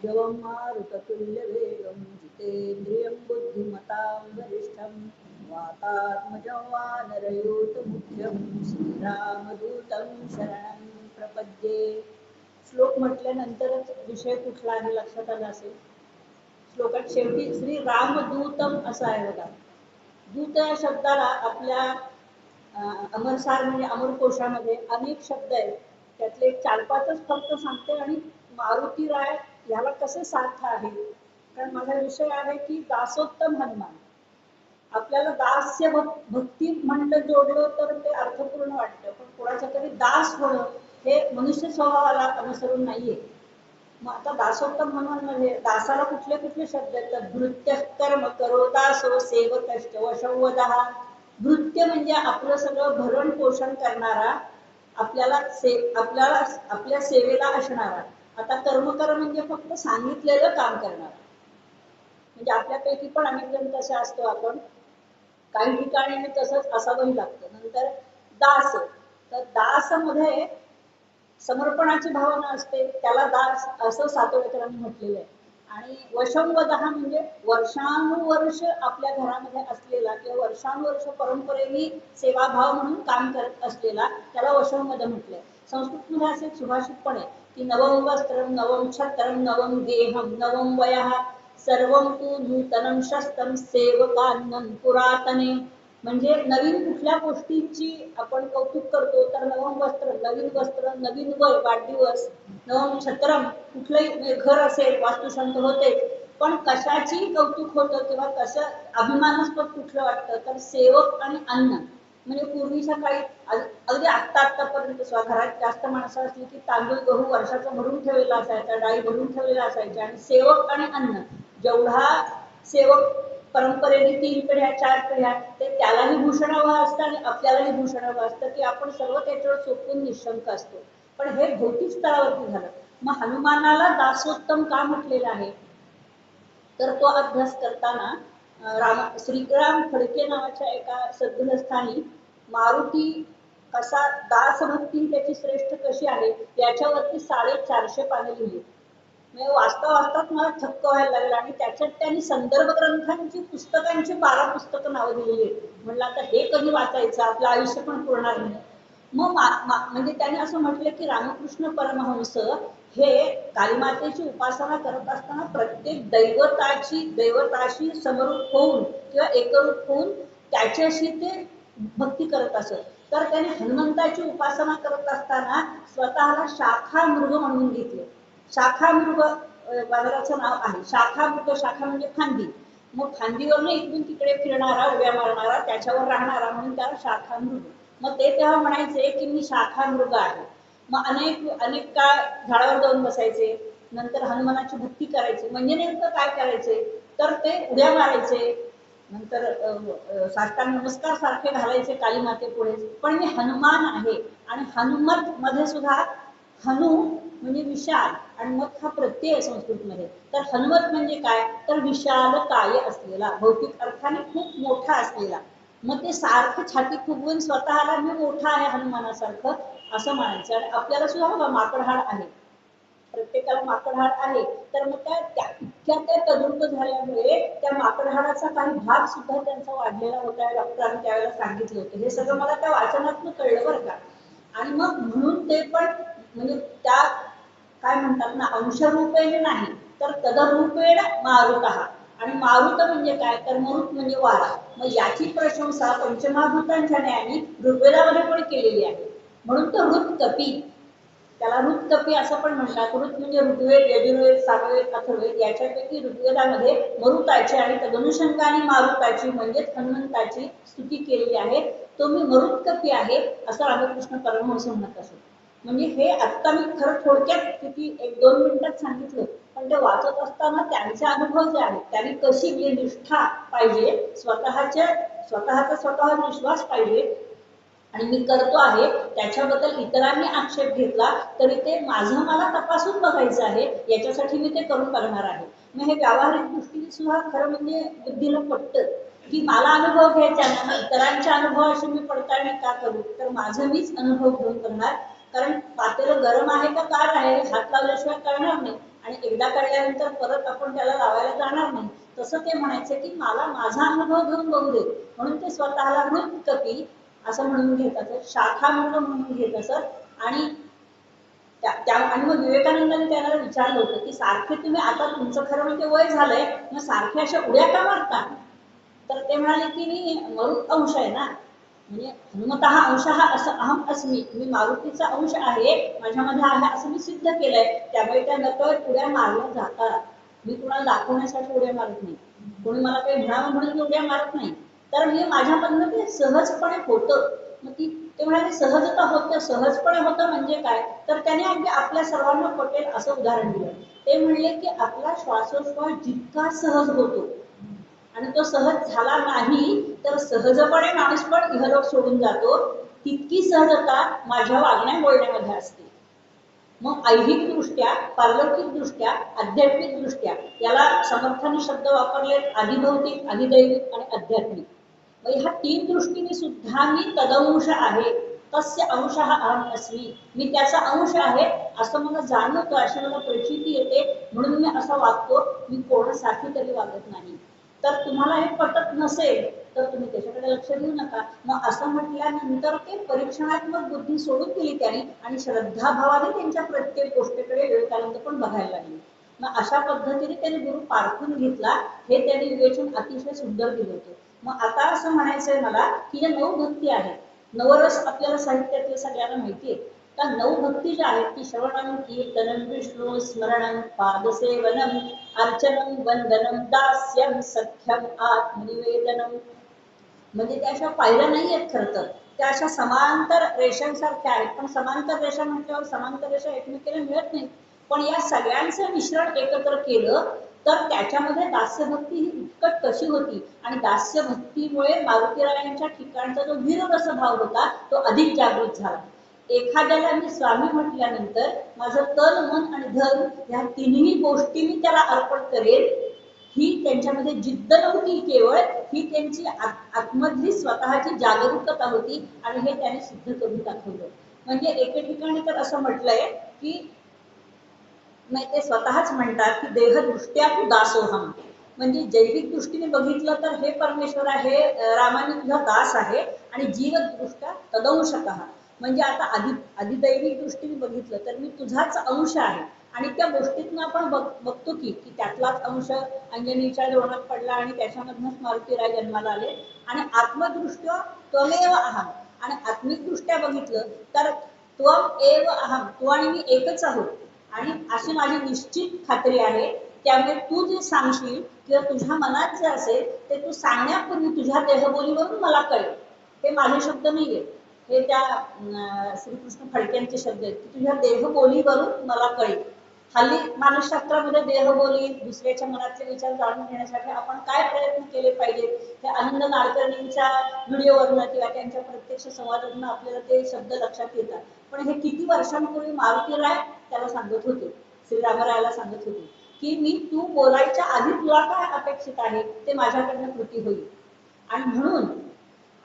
जवं मारुततुल्यवेगं जितेन्द्रियं बुद्धिमतां वरिष्ठं वातात्मजं वानरयूतमुख्यं श्रीरामदूतं शरणं प्रपद्ये. श्लोक म्हटल्यानंतरच विषय कुठला आहे लक्षात आला असेल. श्लोकात शेवटी श्री रामदूतम असा आहे बघा. दूत या शब्दाला आपल्या अमरसार म्हणजे अमरकोशामध्ये अनेक शब्द आहेत. त्यातले 4-5च फक्त सांगते आणि मारुती राय याला कसे सार्थ आहे. कारण माझा विषय आहे की दासोत्तम हनुमान. आपल्याला दास्य भक्ती म्हणलं जोडलं तर ते अर्थपूर्ण वाटतं, पण कोणाचा तरी दास होणं हे मनुष्य स्वभावाला अनुसरून नाहीये. मग आता दासोत्तम हनुमान मध्ये दासाला कुठले कुठले शब्द येतात. भृत्य कर्म करो दासो सेवकश्च वशवदहा. भृत्य म्हणजे आपलं सगळं भरण पोषण करणारा, आपल्याला आपल्या सेवेला असणारा. आता कर्मकर म्हणजे फक्त सांगितलेलं काम करणारा. म्हणजे आपल्यापैकी पण अनेक जण तसे असतो आपण, काही ठिकाणी तसंच असावंही लागतं. नंतर दास, तर दास मध्ये समर्पणाची भावना असते, त्याला दास असं सातवळकरांनी म्हटलेलं आहे. आणि वशंवदहा म्हणजे वर्षानुवर्ष आपल्या घरामध्ये असलेला किंवा वर्षानुवर्ष परंपरेने सेवाभाव म्हणून काम करत असलेला त्याला वशंवद म्हटलंय. संस्कृतमध्ये असे सुभाषित पण आहे की नवम वस्त्रम नवम छत्रम नवम गेहम नवम वयः सर्वं तु नूतनं शस्त्रं सेवकान्नं पुरातने. म्हणजे नवीन कुठल्या गोष्टींची आपण कौतुक करतो तर नवम वस्त्र, नवीन वस्त्र, नवीन वय, वाढदिवस. नवम छत्रम, कुठलंही घर असेल वास्तुशांत होते, पण कशाची कौतुक होतं किंवा कसं अभिमानास्पद कुठलं वाटतं तर सेवक आणि अन्न. म्हणजे पूर्वीच्या काळी अगदी आत्तापर्यंत घरात जास्त माणसं असली की तांदूळ गहू वर्षाचा भरून ठेवलेला असायचा, डाळी भरून ठेवलेला असायच्या. आणि सेवक आणि अन्न, जेवढा सेवक परंपरेने 3 पिढ्या 4 पिढ्या, ते त्यालाही भूषण हवं असतं आणि आपल्यालाही भूषण हवं असतं की आपण सर्व त्याच्यावर सोपून निशंक असतो. पण हे भौतिक स्तरावरती झालं. मग हनुमानाला दासोत्तम का म्हटलेलं आहे तर तो अभ्यास करताना श्रीराम फडके नावाच्या एका सद्गुणस्थानी मारुती कसा दासभक्ती त्याची श्रेष्ठ कशी आहे याच्यावरती 450 पाने लिहिली. म्हणजे वाचता वाचताच मला थक्क व्हायला लागला. आणि त्याच्यात त्यांनी संदर्भ ग्रंथांची पुस्तकांची 12 पुस्तकं नावं दिलेली आहेत. म्हणलं आता हे कधी वाचायचं, आपलं आयुष्य पण पुरणार नाही. मग म्हणजे त्यांनी असं म्हटलं की रामकृष्ण परमहंस हे कालीमातेची उपासना करत असताना प्रत्येक दैवताशी समरूप होऊन किंवा एकरूप होऊन त्याच्याशी ते भक्ती करत असत. तर त्याने हनुमंताची उपासना करत असताना स्वतःला शाखा मृग म्हणून घेतले. शाखा मृग बाजाराचं नाव आहे. शाखा मृग, शाखा म्हणजे फांदी. मग फांदीवरनं इकडून तिकडे फिरणारा, उड्या मारणारा, त्याच्यावर राहणारा म्हणून त्याला शाखा मृग. मग ते तेव्हा म्हणायचे की मी शाखा मृग आहे. मग अनेक काळ झाडावर जाऊन बसायचे. नंतर हनुमानाची भक्ती करायची. म्हणजे नेमकं काय करायचे तर ते उड्या मारायचे, नंतर साष्टांग नमस्कार सारखे घालायचे काली माते पुढे. पण मी हनुमान आहे. आणि हनुमत मध्ये सुद्धा हनु म्हणजे विशाल आणि मत हा प्रत्यय आहे संस्कृतमध्ये. तर हनुमत म्हणजे काय तर विशाल काय असलेला, भौतिक अर्थाने खूप मोठा असलेला. मग ते सारखं छाती फुगवून स्वतःला मी मोठा आहे हनुमानासारखं असं म्हणायचं. आणि आपल्याला सुद्धा माकडहाड आहे, प्रत्येकाला माकडहाड आहे. तर मग त्या तजुर्ब झाल्यामुळे त्या माकडहाडाचा काही भाग सुद्धा त्यांचा वाढलेला होता. डॉक्टरांनी त्यावेळेला सांगितलं होतं. हे सगळं मला त्या वाचनातून कळलं बरं का. आणि मग म्हणून ते पण म्हणजे त्या काय म्हणतात ना, अंशरूपेण नाही तर तदरूपेण मारुतः. आणि मारुत म्हणजे काय तर मरुत म्हणजे वारा. मग याची प्रशंसा पंचमहाभूतांच्या न्यायाने ऋग्वेदामध्ये पण केलेली आहे. म्हणून तो ऋतकपी, त्याला ऋतकपी असं पण म्हणतात. ऋत म्हणजे ऋग्वेद, यजुर्वेद, सामवेद, अथर्ववेद. याच्यापैकी ऋग्वेदामध्ये मरुताची आणि तदनुषंगाने मारुताची म्हणजेच हनुमंताची स्तुती केलेली आहे. तो मी मरुतकपी आहे असं रामकृष्ण परमहंस म्हणत असत. म्हणजे हे आत्ता मी खरं थोडक्यात किती 1-2 मिनिटात सांगितलं, पण ते वाचत असताना त्यांचे अनुभव जे आहेत, त्यांनी कशी निष्ठा पाहिजे, स्वतःवर विश्वास पाहिजे आणि मी करतो आहे त्याच्याबद्दल इतरांनी आक्षेप घेतला तरी ते माझं मला तपासून बघायचं आहे, याच्यासाठी मी ते करून बघणार आहे. मग हे व्यावहारिक दृष्टीने सुद्धा खरं म्हणजे बुद्धीला पटतं की मला अनुभव घ्यायचा नाही, इतरांच्या अनुभवाशी मी पडताळणी का करू, तर माझं मीच अनुभव घेऊन करणार. कारण पातेलं गरम आहे का गार आहे हात लावल्याशिवाय कळणार नाही. आणि एकदा कळल्यानंतर परत आपण त्याला लावायला जाणार नाही. तसं ते म्हणायचं की मला माझा अनुभव घेऊन बघू दे, म्हणून ते स्वतःला मृत कपी असं म्हणून घेत असत, शाखा म्हणून घेत असत. आणि आणि मग विवेकानंदाने त्यांना विचारलं होतं की सारखे तुम्ही आता तुमचं खरं म्हणजे वय झालंय, मग सारखे अशा उड्या का मारता? तर ते म्हणाले की मी मरुत अंश आहे ना, म्हणजे हनुमतः अंश हा असं अहम अस्मी, मी मारुतीचा अंश आहे, माझ्यामध्ये आहे असं मी सिद्ध केलंय. त्यामुळे त्या नकळत उड्या मारल्या जातात. मी कुणाला दाखवण्यासाठी उड्या मारत नाही, कोणी मला काही म्हणावं म्हणून मी उड्या मारत नाही. तर मी माझ्यामधनं ते सहजपणे होतं. मग ते म्हणाले सहजता होतं, सहजपणे होतं म्हणजे काय? तर त्याने अगदी आपल्या सर्वांना पटेल असं उदाहरण दिलं. ते म्हणले की आपला श्वासोश्वास जितका सहज होतो आणि तो सहज झाला नाही तर सहजपणे माणूस पण इहलोक सोडून जातो, तितकी सहजता माझ्या वागण्या बोलण्यामध्ये असते. मग ऐहिक दृष्ट्या, पारलौकिक दृष्ट्या, आध्यात्मिक दृष्ट्या, याला समर्थाने शब्द वापरले अधिभौतिक, अधिदैविक आणि आध्यात्मिक. मग ह्या तीन दृष्टीने सुद्धा मी तदंश आहे, तस्य अंश अहम अस्मी, मी त्याचा अंश आहे असं मला जाणवतं, अशी मला प्रचिती येते, म्हणून मी असं वागतो, मी कोणासाठी तरी वागत नाही. तर तुम्हाला हे पटत नसेल तर तुम्ही त्याच्याकडे लक्ष देऊ नका. मग असं म्हटल्यानंतर ते परीक्षणात्मक बुद्धी सोडून दिली त्यांनी आणि श्रद्धाभावाने त्यांच्या प्रत्येक गोष्टीकडे विवेकानंद पण बघायला लागले. मग अशा पद्धतीने त्यांनी गुरु पारखून घेतला, हे त्यांनी विवेचन अतिशय सुंदर दिलं होतं. मग आता असं म्हणायचंय मला की या 9 भक्ती आहेत. नवरस आपल्याला साहित्यातले सगळ्यांना माहिती आहे. त्या 9 भक्ती ज्या आहेत की श्रवणम, कीर्तनम, विष्णू स्मरणम, पादसेवनम, अर्चनम, वंदनम, दास्यम, सख्यम, आत्मनिवेदनम. म्हणजे त्या अशा पायऱ्या नाही आहेत खरं तर, त्या अशा समांतर रेषांसारख्या आहेत. पण समांतर रेषा म्हटल्यावर समांतर रेषा एकमेकांना मिळत नाही. पण या सगळ्यांचं मिश्रण एकत्र केलं तर त्याच्यामध्ये दास्यभक्ती ही उत्कट कशी होती, आणि दास्यभक्तीमुळे मारुतीरायांच्या ठिकाणचा जो वीररस भाव होता तो अधिक जागृत झाला. एखाद्याला मी स्वामी म्हटल्यानंतर माझं तन, मन आणि धन ह्या तिन्ही गोष्टी मी त्याला अर्पण करेल, ही त्यांच्यामध्ये जिद्द नव्हती केवळ, ही त्यांची आतमधली स्वतःची जागरूकता होती. आणि हे त्याने सिद्ध करून दाखवलं. म्हणजे एके ठिकाणी तर असं म्हटलंय की ते स्वतःच म्हणतात की देहदृष्ट्या तू दासोहम, म्हणजे जैविक दृष्टीने बघितलं तर हे परमेश्वर आहे, रामाने तुझा दास आहे. आणि जीवदृष्ट्या तदंशतः, म्हणजे आता अधिदैविक दृष्टीने बघितलं तर मी तुझाच अंश आहे. आणि त्या गोष्टीतून आपण बघतो की त्यातलाच अंश अंजनीच्या धोरणात पडला आणि त्याच्यामधूनच मारुतीराय जन्माला आले. आणि आत्मदृष्ट्या त्वमेव अहम, आणि आत्मिक दृष्ट्या बघितलं तर त्वम एव अहम, तू आणि मी एकच आहोत. आणि अशी माझी निश्चित खात्री आहे. त्यामुळे तू जे सांगशील किंवा तुझ्या मनात जे असेल ते तू सांगण्यापूर्वी तुझ्या देहबोलीवरून मला कळेल. हे माझे शब्द नाहीये, हे त्या श्रीकृष्ण फडक्यांचे शब्द आहेत की तुझ्या देहबोलीवरून मला कळेल. हल्ली मानसशास्त्रामध्ये देहबोली, दुसऱ्याच्या मनातले विचार जाणून घेण्यासाठी आपण काय प्रयत्न केले पाहिजेत, हे आनंद नाडकर्णींच्या व्हिडिओवरनं किंवा त्यांच्या प्रत्यक्ष संवादातून आपल्याला ते शब्द लक्षात येतात. पण हे किती वर्षांपूर्वी मारुतीराय त्याला सांगत होते, श्रीरामरायाला सांगत होते की मी तू बोलायच्या आधी तुला काय अपेक्षित आहे ते माझ्याकडनं कृती होईल. आणि म्हणून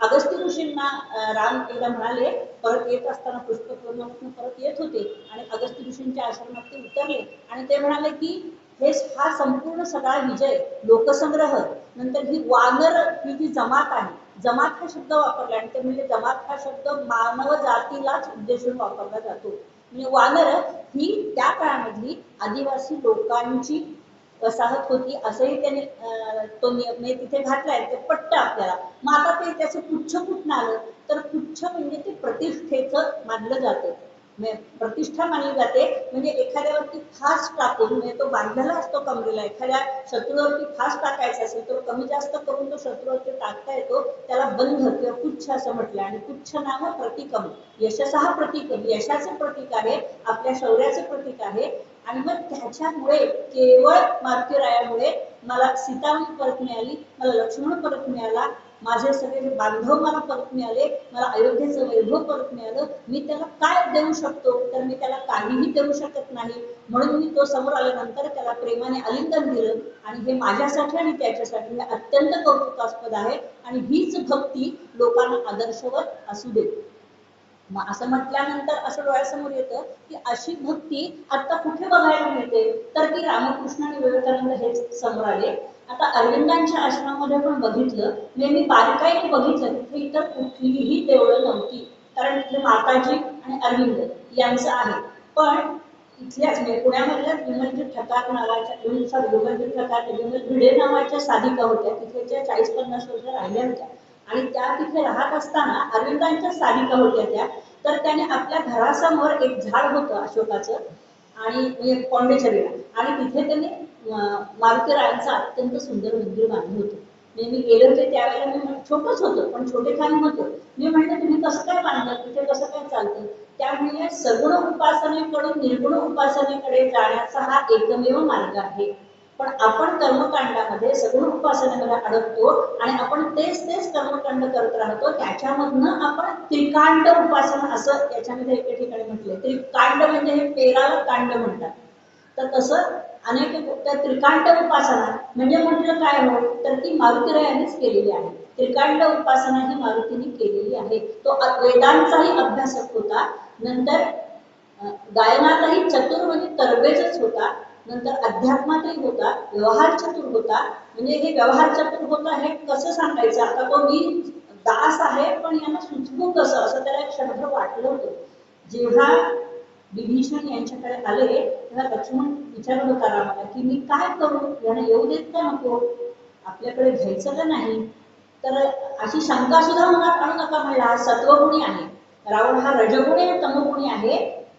अगस्त्य ऋषींना राम एकदा म्हणाले, परत येत असताना पुष्पक परत येत होते आणि अगस्त्य ऋषींच्या आश्रमात ते उतरले आणि ते म्हणाले की हा संपूर्ण सगळा विजय, लोकसंग्रह, नंतर ही वानर ही जी जमात आहे, जमात हा शब्द वापरला आणि ते म्हणजे जमात हा शब्द मानव जातीलाच उद्देशून वापरला जातो. म्हणजे वानर ही त्या काळामधली आदिवासी लोकांची वसाहत होती, असंही त्याने तो नियम तिथे घातलाय, ते पटतं आपल्याला. मग आता ते त्याचं पुच्छ कुठून आलं, तर पुच्छ म्हणजे ते प्रतिष्ठेचं मानलं जातं, प्रतिष्ठा मानली जाते. म्हणजे एखाद्यावरती फास टाकून, म्हणजे तो बांधलेला असतो कमरेला, एखाद्या शत्रूवरती फास टाकायचा असेल तर कमी जास्त करून तो शत्रूवरती टाकता येतो, त्याला बंध किंवा पुच्छ असं म्हटलं. आणि पुच्छ नाम प्रतिकम, यशसहा प्रतिकम, यशाचे प्रतीक आहे, आपल्या शौर्याचे प्रतीक आहे. आणि मग त्याच्यामुळे केवळ मारुतीरायामुळे मला सीतावनी परत मिळाली, मला लक्ष्मण परत मिळाला, माझे सगळे बांधव मला परत मिळाले, मला अयोध्येचं वैभव परत मिळालं. मी त्याला काय देऊ शकतो, तर मी त्याला काहीही देऊ शकत नाही. म्हणून मी तो समोर आल्यानंतर त्याला प्रेमाने आलिंगन दिलं. आणि हे माझ्यासाठी आणि त्याच्यासाठी हे अत्यंत कौतुकास्पद आहे. आणि हीच भक्ती लोकांना आदर्शवत असू दे. मग असं म्हटल्यानंतर असं डोळ्यासमोर येतं की अशी भक्ती आता कुठे बघायला मिळते, तर ती रामकृष्ण आणि विवेकानंद हेच समोर आले. आता अरविंदांच्या आश्रमामध्ये पण बघितलं, मी बारकाईने बघितलं, तिथे इतर कुठलीही देवळं नव्हती, कारण तिथे माताजी आणि अरविंद यांचं आहे. पण इथल्याच म्हणजे पुण्यामधल्या विमलजी ठकार नावाच्या विमलजी ठकार विमल भिडे नावाच्या साधिका होत्या, तिथे त्या 40-50 वर्ष राहिल्या होत्या आणि त्या तिथे राहत असताना अरविंदांच्या साधिका होत्या त्या. तर त्याने आपल्या घरासमोर एक झाड होतं अशोकाचं आणि पॉंडिचेरीला, आणि तिथे त्यांनी मारुतीरायांचं अत्यंत सुंदर मंदिर बांधलं होतं. मी गेले होते त्यावेळेला, मी छोटंच होतं पण छोटेखानी होतं. मी म्हणलं तुम्ही कसं काय बांधलं, तिथे कसं काय चालतं? त्यामुळे सगुण उपासनेकडून निर्गुण उपासनेकडे जाण्याचा हा एकमेव मार्ग आहे. पण आपण कर्मकांडामध्ये सगुण उपासनेमध्ये अडकतो आणि आपण तेच तेच कर्मकांड करत राहतो. त्याच्यामधनं आपण त्रिकांड उपासना असं याच्यामध्ये एके ठिकाणी म्हटलंय. त्रिकांड म्हणजे हे पेराला कांड म्हणतात. तर तसं अनेक त्या त्रिकांड उपासना म्हणजे म्हटलं काय हो, तर ती मारुतीरायांनीच केलेली आहे. त्रिकांड उपासना ही मारुतीने केलेली आहे. तो वेदांचाही अभ्यासक होता, नंतर गायनातही चतुर म्हणजे तरबेजच होता, नंतर अध्यात्मातही होता, व्यवहार चतुर होता. म्हणजे हे व्यवहार चतुर होता हे कसं सांगायचं, आता तो मी दास आहे पण यांना सुचवू कसं, असं त्याला एक क्षणभर वाटलं होतं. जेव्हा विभीषण यांच्याकडे आले तेव्हा लक्ष्मण विचारत होता रामाला की मी काय करू, यांना येऊ देत का नको, आपल्याकडे घ्यायचं का नाही. तर अशी शंका सुद्धा मनात आणू नका, म्हणला हा सत्वगुणी आहे. रावण हा रजगुणी आणि तमगुणी आहे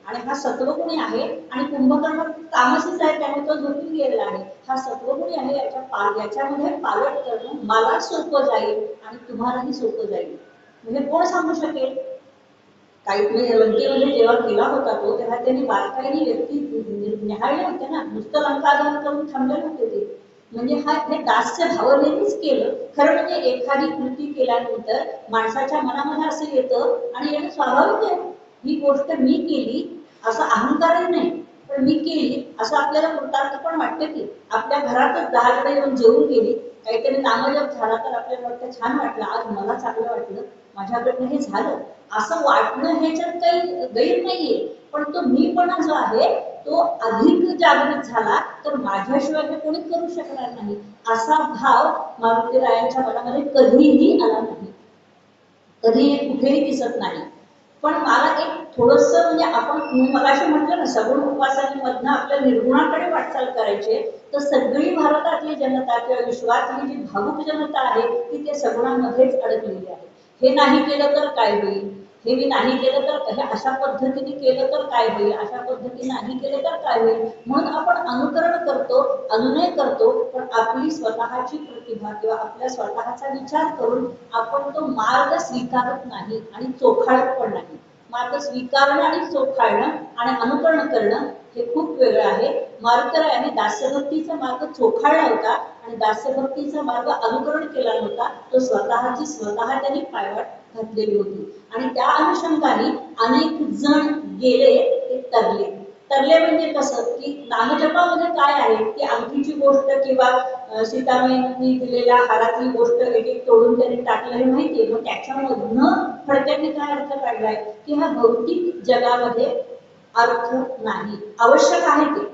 आणि हा सत्वगुणी आहे, आणि कुंभकर्ण तामसीच आहे, त्यामुळे तो झोपून गेलेला आहे. हा सत्वगुणी आहे, याच्यामध्ये पालट करणं मला सोपं जाईल आणि तुम्हालाही सोपं जाईल. म्हणजे कोण सांगू शकेल. काही लंकेमध्ये जेव्हा गेला होता तो, तेव्हा त्यांनी बारकाईने व्यक्ती निहाळले होते ना, नुसतं लंकादहन करून थांबले होते ते. म्हणजे हे दास्य भावनेनेच केलं. खरं म्हणजे एखादी कृती केल्यानंतर माणसाच्या मनामध्ये असं येतं आणि यानं स्वाभाविक आहे, ही गोष्ट मी केली असं अहंकारही नाही, पण मी केली असं आपल्याला कृतार्थ पण वाटतं. की आपल्या घरातच 10 जण येऊन जेवून गेली, काहीतरी नामजप झाला तर आपल्याला वाटतं छान वाटलं, आज मला चांगलं वाटलं, माझ्याकडनं हे झालं असं वाटणं ह्याच्यात काही गैर नाहीये. पण तो मीपणा जो आहे तो अधिक जागृत झाला तर माझ्याशिवाय हे कोणी करू शकणार नाही, असा भाव मारुतीरायांच्या मनामध्ये कधीही आला नाही, कधीही कुठेही दिसत नाही. पण मला एक थोडस म्हणजे आपण मगाशी म्हटलं ना, सगुण उपासनेमधनं आपल्या निर्गुणाकडे वाटचाल करायचे, तर सगळी भारतातली जनता किंवा विश्वातली जी भावुक जनता आहे ती त्या सगुणांमध्येच अडकलेली आहे. हे नाही केलं तर काय होईल, हे मी नाही केलं तर, हे अशा पद्धतीने केलं तर काय होईल, अशा पद्धतीने नाही केलं तर काय होईल, म्हणून आपण अनुकरण करतो, अनुनय करतो. पण आपली स्वतःची प्रतिभा किंवा आपल्या स्वतःचा विचार करून आपण तो मार्ग स्वीकारत नाही आणि चोखाळत पण नाही. मार्ग स्वीकारणं आणि चोखाळणं आणि अनुकरण करणं हे खूप वेगळं आहे. मारुतीरायांनी दास्यभक्तीचा मार्ग चोखाळला होता आणि दास्यभक्तीचा मार्ग अनुकरण केला नव्हता. तो स्वतः त्यांनी पायवाट घातलेली होती आणि त्या अनुषंगाने अनेक जण गेले, ते तरले. तरले म्हणजे कसं, की नामजपामध्ये काय आहे, की अंगठीची गोष्ट किंवा सीतामाईंनी दिलेल्या हारातली गोष्ट एक एक तोडून त्यांनी टाकलं हे माहितीये. मग त्याच्यामधनं फडक्यांनी काय अर्थ काढलाय, की हा भौतिक जगामध्ये अर्थ नाही, आवश्यक आहे ते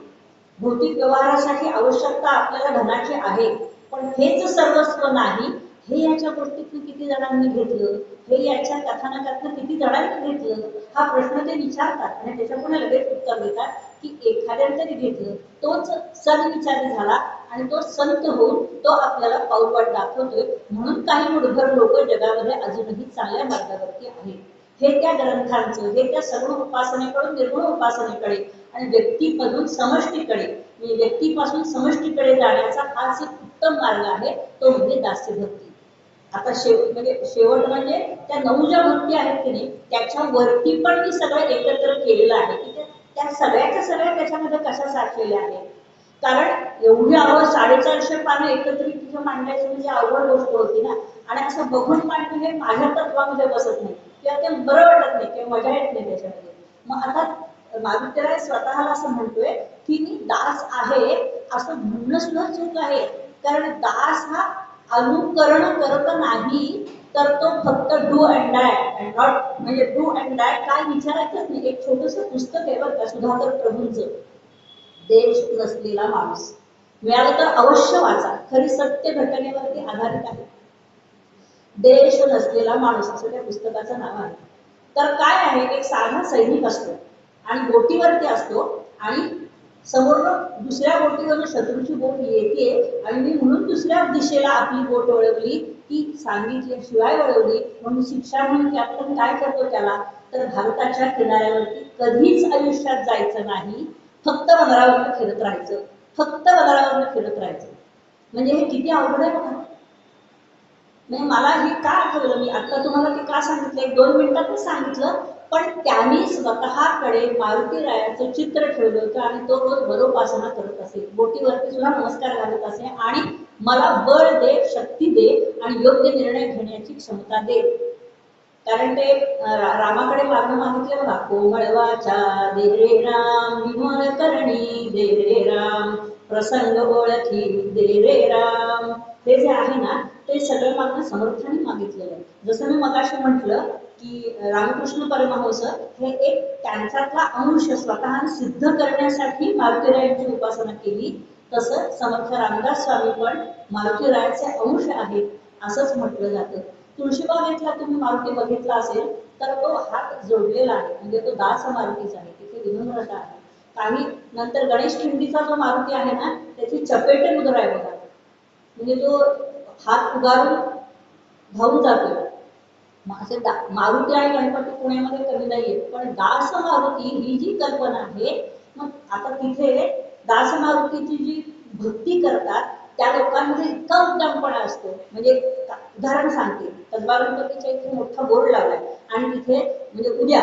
भौतिक व्यवहारासाठी आवश्यकता आपल्याला धनाची आहे, पण हेच सर्वस्व नाही. हे याच्या गोष्टीतून किती जणांनी घेतलं, हे याच्या कथानकातनं किती जणांनी घेतलं, हा प्रश्न ते विचारतात आणि त्याच्यापुढे लगेच उत्तर देतात की एखाद्याने तरी घेतलं, तोच सदविचारी झाला आणि तो संत होऊन तो आपल्याला पाऊलवाट दाखवतोय. म्हणून काही मुठभर लोक जगामध्ये अजूनही चांगल्या मार्गावरती आहेत. हे त्या ग्रंथांचं, हे त्या सगुण उपासनेकडून निर्गुण उपासनेकडे आणि व्यक्तीमधून समष्टीकडे, म्हणजे व्यक्तीपासून समष्टीकडे जाण्याचा हाच एक उत्तम मार्ग आहे, तो म्हणजे दास्यभक्ती. आता शेवट म्हणजे त्या 9 ज्या भक्ती आहेत की नाही, त्याच्यावरती पण मी सगळं एकत्र केलेलं आहे की त्या सगळ्याच्या सगळ्या त्याच्यामध्ये कशा साठलेल्या आहेत. कारण एवढी 450 पानं एकत्रित तिथं मांडायचं म्हणजे अवघड गोष्ट होती ना, आणि असं बघून मांडणं हे माझ्या तत्वामध्ये बसत नाही किंवा ते बरं वाटत नाही किंवा मजा येत नाही त्याच्यामध्ये. मग आता मारुतीराय स्वतःला असं म्हणतोय की मी दास आहे, असं म्हणणं सुद्धा चूक आहे. कारण दास हा अनुकरण करत नाही, तर तो फक्त do and die and not, म्हणजे डू अँड डाय काय विचारायचंच नाही. एक छोटस पुस्तक आहे बरं का सुधाकर प्रभूंचं, देश नसलेला माणूस. मिळालं तर अवश्य वाचा, खरी सत्य घटनेवरती आधारित आहे. देश नसलेला माणूस असं त्या पुस्तकाचं नाव आहे. तर काय आहे, एक साधा सैनिक असतो आणि बोटीवरती असतो आणि समोर दुसऱ्या बोटीवरून शत्रूची बोट येते आणि मी म्हणून दुसऱ्या दिशेला आपली बोट वळवली, ती सांगितल्याशिवाय वळवली म्हणून शिक्षा म्हणून कॅप्टन काय करतो त्याला, तर भारताच्या किनाऱ्यावरती कधीच आयुष्यात जायचं नाही, फक्त बंदरावरनं फिरत राहायचं, फक्त बंदरावरनं फिरत राहायचं. म्हणजे हे किती अवघड आहे बघा. नाही मला हे का आठवलं, मी आता तुम्हाला ते का सांगितलं, एक 2 मिनिटातच सांगितलं. पण त्यांनी स्वतःकडे मारुती रायाचं चित्र ठेवलं होतं आणि तो रोज बरोपासना करत असे, बोटीवरती सुद्धा नमस्कार घालत असे आणि मला बळ दे, शक्ती दे आणि योग्य निर्णय घेण्याची क्षमता दे. कारण ते रामाकडे मागणं मागितलं बघा, कोमळवाचा दे रे राम, विमल करणी दे रे राम, प्रसंग ओळखी दे रे राम. हे जे आहे ना ते सगळं मागणं समर्थाने मागितलेलं आहे. जसं मी मगाशी म्हटलं की रामकृष्ण परमहंस हे एक त्यांच्यातला अंश स्वतः सिद्ध करण्यासाठी मारुतीरायांची उपासना केली, तसं समर्थ रामदास स्वामी पण मारुतीरायाचे अंश आहेत असंच म्हटलं जातं. तुळशीबागेतला तुम्ही मारुती बघितला असेल तर तो हात जोडलेला आहे, म्हणजे तो दास मारुतीचा आहे, तिथे विनम्रता आहे. काही नंतर गणेश खिंडीचा जो मारुती आहे ना त्याची चपेटे मुद्रा आहे बघा, म्हणजे तो हात उगारून धावून जातो. असे मारुती आणि गणपती पुण्यामध्ये कमी नाहीये, पण दास मारुती ही जी कल्पना आहे, मग आता तिथे दास मारुतीची जी भक्ती करतात त्या लोकांमध्ये इतका उत्तमपणा असतो. म्हणजे उदाहरण सांगते, कसबा गणपतीच्या इथे मोठा बोर्ड लावलाय आणि तिथे म्हणजे उद्या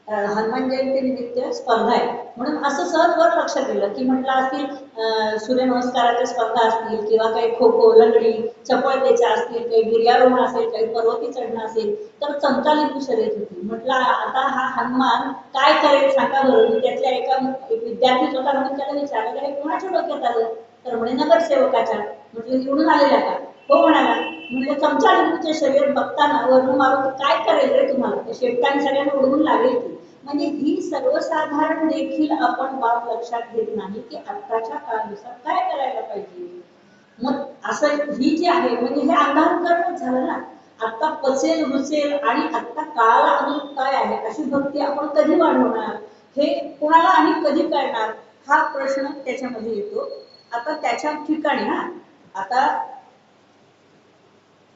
हनुमान जयंती निमित्त स्पर्धा आहे म्हणून असं सहजवर लक्षात दिलं की म्हटलं असतील सूर्यनमस्काराच्या स्पर्धा असतील किंवा काही खो खो, लंगडी, चपळतेच्या असतील, काही गिर्यारोहण असेल, काही पर्वती चढणं असेल, तर चमचा लिंबू शर्यत होती. म्हटलं आता हा हनुमान काय करेल सांगा बरं. मी त्यातल्या एका विद्यार्थी होता म्हणून त्याला विचारलं हे कोणाच्या डोक्यात आलं, तर म्हणे नगरसेवकाच्या. म्हटलं निवडून आलेल्या का, हो म्हणाला. म्हणजे चमचा लिंबूच्या शर्यत बघताना वरून मारुती काय करेल रे तुम्हाला, शेपटाने सगळ्यांना उडवून लागेल की. म्हणजे ही सर्वसाधारण देखील आपण बाब लक्षात घेत नाही की आत्ताच्या काळानुसार काय करायला पाहिजे. मग असं ही जी आहे म्हणजे हे अंधारूकरणच झालं ना. आता पचेल रुचेल आणि आता काळाला अनुरूप काय आहे अशी भक्ती आपण कधी वाढवणार, हे कोणाला आणि कधी कळणार, हा प्रश्न त्याच्यामध्ये येतो. आता त्याच्या ठिकाणी ना आता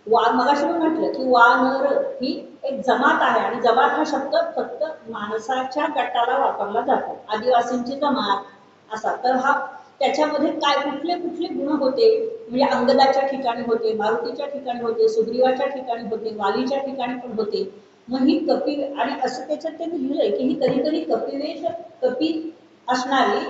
मगाशी मी म्हटलं की वानर ही एक जमात आहे आणि जमात हा शब्द फक्त माणसाच्या गटाला वापरला जातो, आदिवासींची जमात असा. तर हा त्याच्यामध्ये काय कुठले कुठले गुण होते, म्हणजे अंगदाच्या ठिकाणी होते, मारुतीच्या ठिकाणी होते, सुग्रीवाच्या ठिकाणी होते, वालीच्या ठिकाणी पण होते. मग ही कपी आणि असं त्याच्यात त्यांनी लिहिलंय की ही कधी कधी कपिवेश कपी असणारी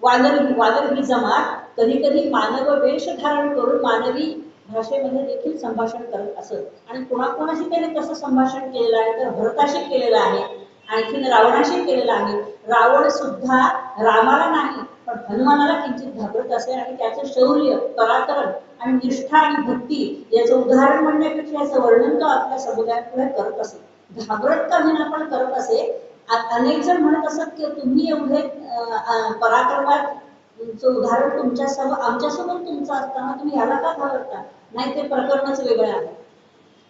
वानर ही जमात कधी कधी मानव वेश धारण करून मानवी भाषेमध्ये देखील संभाषण करत असत. आणि कोणाकोणाशी त्याने कसं संभाषण केलेलं आहे, तर भरताशी केलेलं आहे, आणखीन रावणाशी केलेलं आहे. रावण सुद्धा रामाला नाही पण हनुमानाला किंचित घाबरत असे आणि त्याचं शौर्य, पराक्रम आणि निष्ठा आणि भक्ती याचं उदाहरण म्हणण्यापेक्षा याचं वर्णन तो आपल्या समुदायापुढे करत असे. घाबरत का विना पण करत असे. अनेक जण म्हणत असत की तुम्ही एवढे पराक्रमात उदाहरण तुमच्यासमोर आमच्यासमोर तुमचं असताना तुम्ही ह्याला का घाबरता, नाही ते प्रकरणच वेगळं आहे.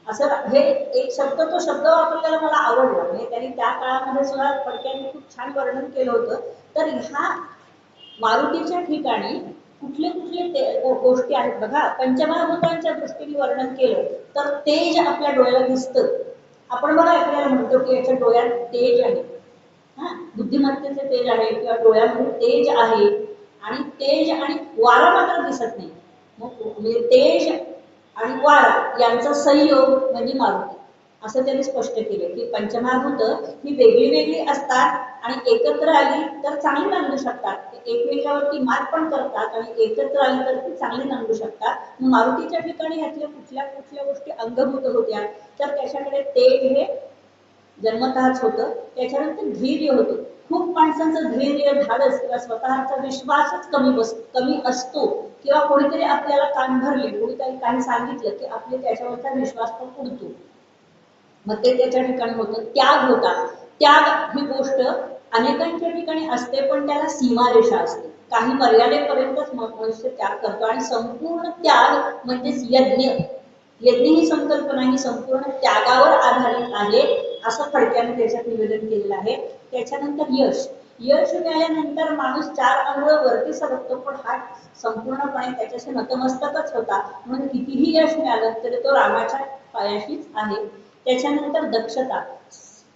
असं हे एक शब्द तो शब्द वापरलेला मला आवडला, म्हणजे त्यांनी त्या काळामध्ये सुद्धा फडक्यांनी खूप छान वर्णन केलं होतं. तर ह्या मारुतीच्या ठिकाणी कुठले कुठले गोष्टी आहेत बघा. पंचमहाभूतांच्या दृष्टीने वर्णन केलं तर तेज आपल्या डोळ्याला दिसतं. आपण बघा आपल्याला म्हणतो की याच्या डोळ्यात तेज आहे, हा बुद्धिमत्तेचे तेज आहे किंवा डोळ्यामध्ये तेज आहे, आणि तेज आणि वारा मात्र दिसत नाही. मग म्हणजे तेज आणि वारा यांचा संयोग म्हणजे मारुती, असं त्यांनी स्पष्ट केलं की पंचमहाभूत ही वेगळी वेगळी असतात आणि एकत्र आली तर चांगली नांदू शकतात, एकमेकावरती मात पण करतात आणि एकत्र आली तर ती चांगली नांदू शकतात. मारुतीच्या ठिकाणी यातल्या कुठल्या कुठल्या गोष्टी अंगभूत होत्या, तर त्याच्याकडे तेज हे जन्मतःच होतं. त्याच्यानंतर धैर्य होतं. खूप माणसांचं धैर्य, धाडस किंवा स्वतःचा विश्वासच कमी असतो किंवा कोणीतरी आपल्याला कान भरले, कोणीतरी काही सांगितलं की आपले त्याच्यावरचा विश्वास पण उडतो, मग ते त्याच्या ठिकाणी होतं. त्याग होता. त्याग ही गोष्ट अनेकांच्या ठिकाणी असते, पण त्याला सीमारेषा असते. काही मर्यादेपर्यंतच मनुष्य त्याग करतो आणि संपूर्ण त्याग म्हणजेच यज्ञ. यज्ञ ही संकल्पना ही संपूर्ण त्यागावर आधारित आहे, असं फडक्याने त्याच्यात निवेदन केलेलं आहे. त्याच्यानंतर यश. यश मिळाल्यानंतर माणूस 4 अंगळ वरती सरकतो, पण हा संपूर्णपणे त्याच्याशी नतमस्तकच होता, म्हणून कितीही यश मिळालं तरी तो रामाच्या पायाशीच आहे. त्याच्यानंतर दक्षता.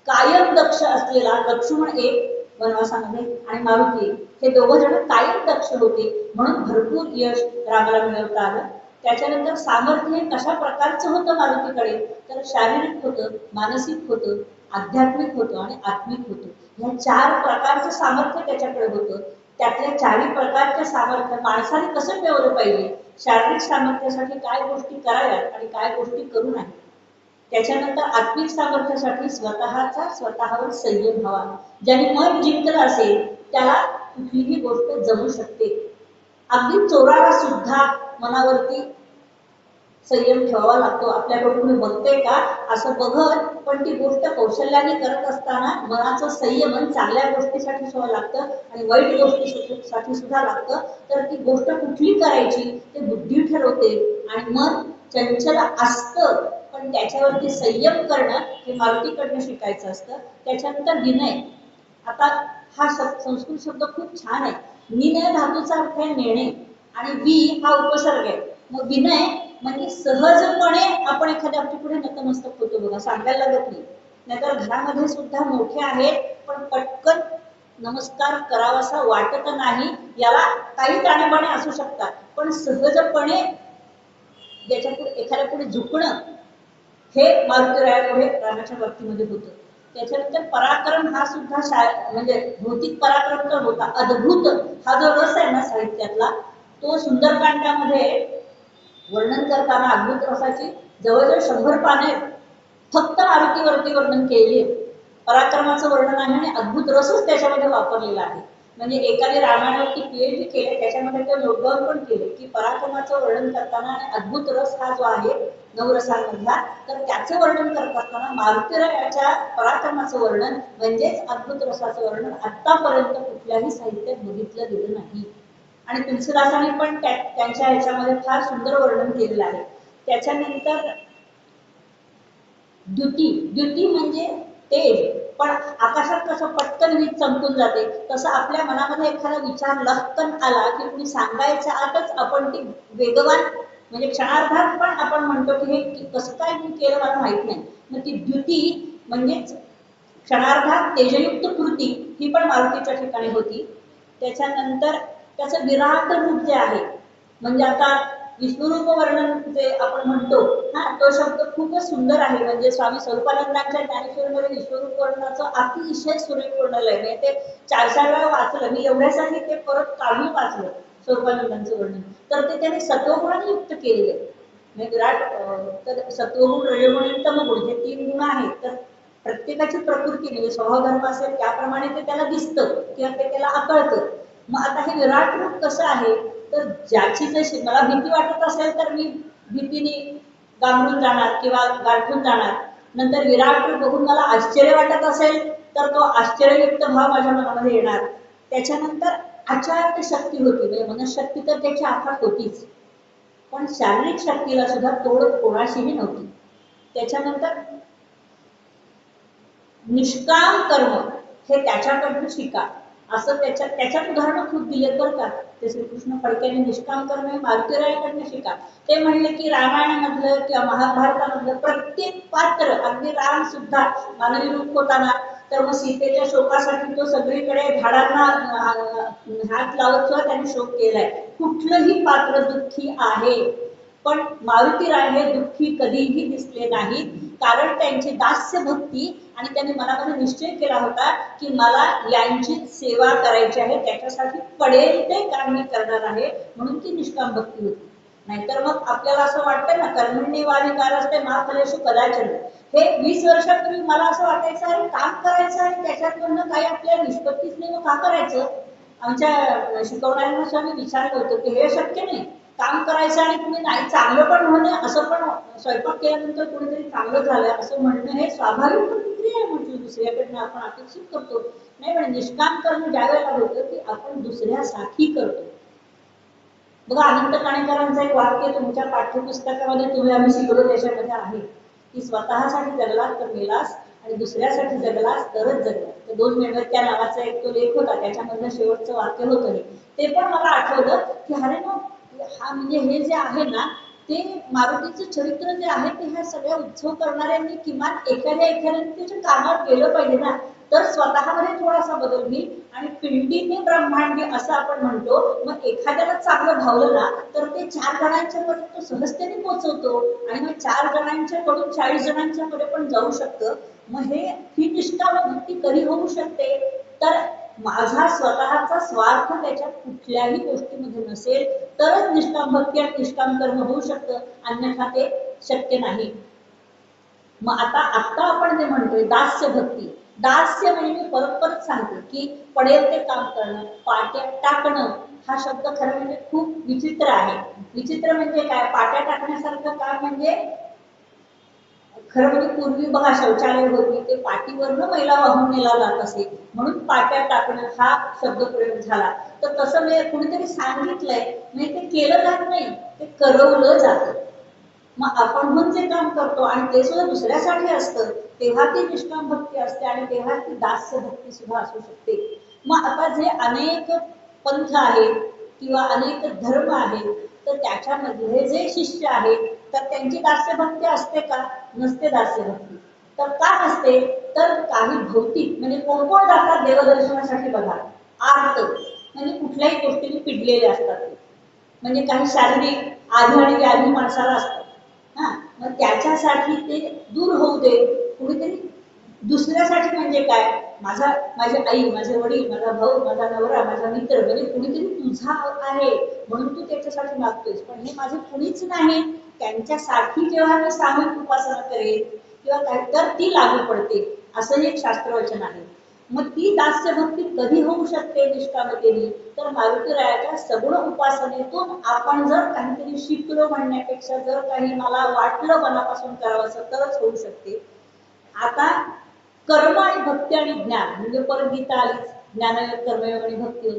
कायम दक्ष असलेला लक्ष्मण एक वनवासामध्ये आणि मारुती हे दोघं जण कायम दक्ष होते, म्हणून भरपूर यश रामाला मिळवता आलं. त्याच्यानंतर सामर्थ्य हे कशा प्रकारचं होतं मारुतीकडे, तर शारीरिक होतं, मानसिक होतं, आध्यात्मिक होतं आणि आत्मिक होतं. या 4 प्रकारचं सामर्थ्य त्याच्याकडे होतं. त्यातल्या 4 प्रकारच्या सामर्थ्य माणसाने कसं मिळवलं पाहिजे, शारीरिक सामर्थ्यासाठी काय गोष्टी कराव्यात आणि काय गोष्टी करू नये. त्याच्यानंतर आत्मिक सामर्थ्यासाठी स्वतःवर संयम हवा. ज्याने मन जिंकलं असेल त्याला कुठलीही गोष्ट जमू शकते. अगदी चोराला सुद्धा मनावरती संयम ठेवावा लागतो. आपल्याकडे कोणी बघते का असं बघत, पण ती गोष्ट कौशल्याने करत असताना मनाचं संयमन चांगल्या गोष्टीसाठी सुद्धा लागतं आणि वाईट गोष्टीसाठी सुद्धा लागतं. तर ती गोष्ट कुठली करायची ते बुद्धी ठरवते आणि मन चंचल असतं, पण त्याच्यावरती संयम करणं हे मारुतीकडनं शिकायचं असतं. त्याच्यानंतर विनय. आता हा संस्कृत शब्द खूप छान आहे. निनय धातूचा अर्थ आहे नेणे आणि वि हा उपसर्ग आहे. मग विनय म्हणजे सहजपणे आपण एखाद्या पुढे नतमस्तक होतो बघा, सांगायला लागत नाही. नाहीतर घरामध्ये सुद्धा मोठे आहेत, पण पटकन नमस्कार करावासा वाटत नाही. याला काही ताणेबाणे असू शकतात, पण सहजपणे ज्याच्या पुढे एखाद्या पुढे झुकणं हे मारुतीरायापुढे रामाच्या बाबतीमध्ये होतं. त्याच्यानंतर पराक्रम हा सुद्धा म्हणजे भौतिक पराक्रम तर होता, अद्भुत हा जो रस आहे ना साहित्यातला, तो सुंदरकांडामध्ये वर्णन करताना अद्भुत रसाची जवळजवळ 100 पाने फक्त मारुतीवरती वर्णन केले. पराक्रमाचं वर्णन आहे आणि अद्भुत रसच त्याच्यामध्ये वापरलेला आहे. म्हणजे एकाने रामायणावरती पीएचडी केले, त्याच्यामध्ये ते नोटडाऊन पण केले की पराक्रमाचं वर्णन करताना आणि अद्भुत रस हा जो आहे 9 रसांमधला, तर त्याचं वर्णन करत असताना मारुतीरायाच्या पराक्रमाचं वर्णन म्हणजेच अद्भुत रसाचं वर्णन आतापर्यंत कुठल्याही साहित्यात बघितलं गेलं नाही. आणि तुलसीदासांनी पण त्यांच्या ह्याच्यामध्ये फार सुंदर वर्णन केलेलं आहे. त्याच्यानंतर द्युती म्हणजे तेज. पण आकाशात कसं पटकन वीज चमकून जाते, तसं आपल्या मनामध्ये एखादा विचार लहकन आला की कुणी सांगायच्या आतच आपण ती वेगवान म्हणजे क्षणार्धात पण आपण म्हणतो की हे कसं काय मी केलं मला माहित नाही. मग ती द्युती म्हणजेच क्षणार्धात तेजयुक्त कृती ही पण मारुतीच्या ठिकाणी होती. त्याच्यानंतर त्याचं विराट रूप जे आहे, म्हणजे आता विश्वरूप वर्णन जे आपण म्हणतो हा, तो शब्द खूपच सुंदर आहे. म्हणजे स्वामी स्वरूपानंदांच्या ज्ञानेश्वरीमध्ये विश्वरूप वर्णनाचं अतिशय सुरेख वर्णन आहे. म्हणजे ते 4-4 वेळा वाचलं मी, एवढ्यासाठी ते परत काढून वाचलं स्वरूपानंदांचं वर्णन. तर ते त्याने सत्वगुणाने युक्त केलेले आहे. म्हणजे विराट तर सत्वगुण, रजोगुण आणि तमगुण हे 3 गुण आहेत. तर प्रत्येकाची प्रकृती म्हणजे स्वभाव धर्म असेल त्याप्रमाणे ते त्याला दिसतं किंवा ते त्याला आकळतं. मग आता हे विराट रूप कसं आहे, तर ज्याची जशी मला भीती वाटत असेल तर मी भीतीने गांभून जाणार किंवा गाठून जाणार. नंतर विराट रूप बघून मला आश्चर्य वाटत असेल तर तो आश्चर्ययुक्त भाव माझ्या मनामध्ये येणार. त्याच्यानंतर आचार्य शक्ती होती, म्हणजे मनशक्ती तर त्याची अफाट होतीच, पण शारीरिक शक्तीला सुद्धा तोड कोणाशीही नव्हती. त्याच्यानंतर निष्काम कर्म हे त्याच्याकडून शिका, असं त्याच्यात उदाहरणं खूप दिलेत बरं का. ते श्रीकृष्ण फडक्याने निष्काम कर्म हे मारुतीरायाकडनं शिका. ते म्हणले की रामायणामधलं किंवा महाभारतामधलं प्रत्येक पात्र, अगदी राम सुद्धा मानवी रूप होताना तर मग सीतेच्या शोकासाठी तो सगळीकडे झाडांना हात लावत सुद्धा त्यांनी शोक केलाय. कुठलंही पात्र दुःखी आहे, पण मारुतीराय हे दुःखी कधीही दिसले नाहीत, कारण त्यांची दास्य भक्ती आणि त्यांनी मनामध्ये निश्चय केला होता की मला यांची सेवा करायची आहे, त्याच्यासाठी पडेल ते काम मी करणार आहे, म्हणून ती निष्काम भक्ती होती. नाहीतर मग आपल्याला असं वाटतं ना, कर्मण्येवाधिकार असते मा फलेषु कदाचन. हे 20 वर्षापूर्वी मला असं वाटायचं अरे काम करायचं आहे त्याच्याकडनं काही आपल्याला निष्पत्तीच नाही, मग का करायचं. आमच्या शिकवणाऱ्यांना सुद्धा मी विचारलं होतं की हे शक्य नाही, काम करायचं आणि तुम्ही नाही चांगलं पण होणं, असं पण स्वयंपाक केल्यानंतर कोणीतरी चांगलं झालं असं म्हणणं हे स्वाभाविक प्रतिक्रिया आहे म्हटलं, दुसऱ्याकडनं आपण अपेक्षित करतो. नाही म्हणजे निष्काम कर्म ज्या वेळेला होतं की आपण दुसऱ्यासाठी करतो. बघा अनंत काणेकरांचं एक वाक्य तुमच्या पाठ्यपुस्तकामध्ये तुम्ही आम्ही शिकलो त्याच्यामध्ये आहे की स्वतःसाठी जगलास तर मेलास आणि दुसऱ्यासाठी जगलास तरच जगलास. तर 2 मेणबत्त्या नावाचा एक तो लेख होता, त्याच्यामधलं शेवटचं वाक्य होतं हे. ते पण मला आठवलं की अरे मग हा म्हणजे हे जे आहे ना ते मारुतीचं चरित्र जे आहे ते ह्या सगळ्या उत्सव करणाऱ्यांनी किमान एखाद्याने त्याच्या कामात गेलं पाहिजे ना, तर स्वतःमध्ये थोडासा बदल होईल आणि पिंडीने ब्रह्मांडी असं आपण म्हणतो. मग एखाद्याला चांगलं भावलं ना तर ते 4 जणांच्या पर्यंत सहजतेने पोहोचवतो आणि मग 4 जणांच्या कडून 40 जणांच्या कडे पण जाऊ शकतं. मग हे ही निष्काम भक्ती कधी होऊ शकते तर माझा स्वतःचा स्वार्थ त्याच्या कुठल्याही गोष्टीमध्ये नसेल तरच निष्काम भक्ती आणि निष्काम कर्म होऊ शकतं, अन्यथा ते शक्य नाही. मग आता आपण जे म्हणतोय दास्य भक्ती, दास्य म्हणजे मी परत परत सांगते की पडेल ते काम करणं, पाट्या टाकणं हा शब्द खरं म्हणजे खूप विचित्र आहे. विचित्र म्हणजे काय, पाट्या टाकण्यासारखं काम म्हणजे खरं म्हणजे पूर्वी बघा शौचालय होती ते पाठीवरनं मैला वाहून नेला जात असे म्हणून पाट्या टाकणं हा शब्द प्रयोग झाला. तर तसं मी कुणीतरी सांगितलंय म्हणजे ते केलं जात नाही, ते करवलं जातं. मग आपण पण जे काम करतो आणि ते सुद्धा दुसऱ्यासाठी असतं तेव्हा ती निष्काम भक्ती असते आणि तेव्हा ती दास्य भक्ती सुद्धा असू शकते. मग आता जे अनेक पंथ आहेत किंवा अनेक धर्म आहेत तर त्याच्यामधले जे शिष्य आहेत तर त्यांची दास्य भक्ती असते का, नसते दास्य भक्ती. तर का नसते तर काही भौतिक म्हणजे कोण कोण जातात देवदर्शनासाठी बघा, आर्त म्हणजे कुठल्याही गोष्टीने पिडलेले असतात, म्हणजे काही शारीरिक आधी आणि व्याधी माणसाला असतात. हा मग त्याच्यासाठी ते दूर होऊ दे कुणीतरी दुसऱ्यासाठी. म्हणजे काय, माझी आई, माझे वडील, माझा भाऊ, माझा नवरा, माझा मित्र म्हणजे कुणीतरी तुझा आहे म्हणून तू त्याच्यासाठी मागतोयस, पण हे माझे कुणीच नाही त्यांच्यासाठी जेव्हा मी सामूहिक उपासना करेन किंवा काय तर ती लागू पडते, असं एक शास्त्रवचन आहे. मग ती दास्य भक्ती कधी होऊ शकते निष्कामतेने तर मारुतीरायाच्या सगुण उपासनेतून आपण जर काहीतरी शिकलो म्हणण्यापेक्षा जर काही मला वाटलं मनापासून करावं असं तरच होऊ शकते. आता कर्म आणि भक्ती आणि ज्ञान म्हणजे परत गीता आलीच, ज्ञानयोग कर्मयोग आणि भक्ती,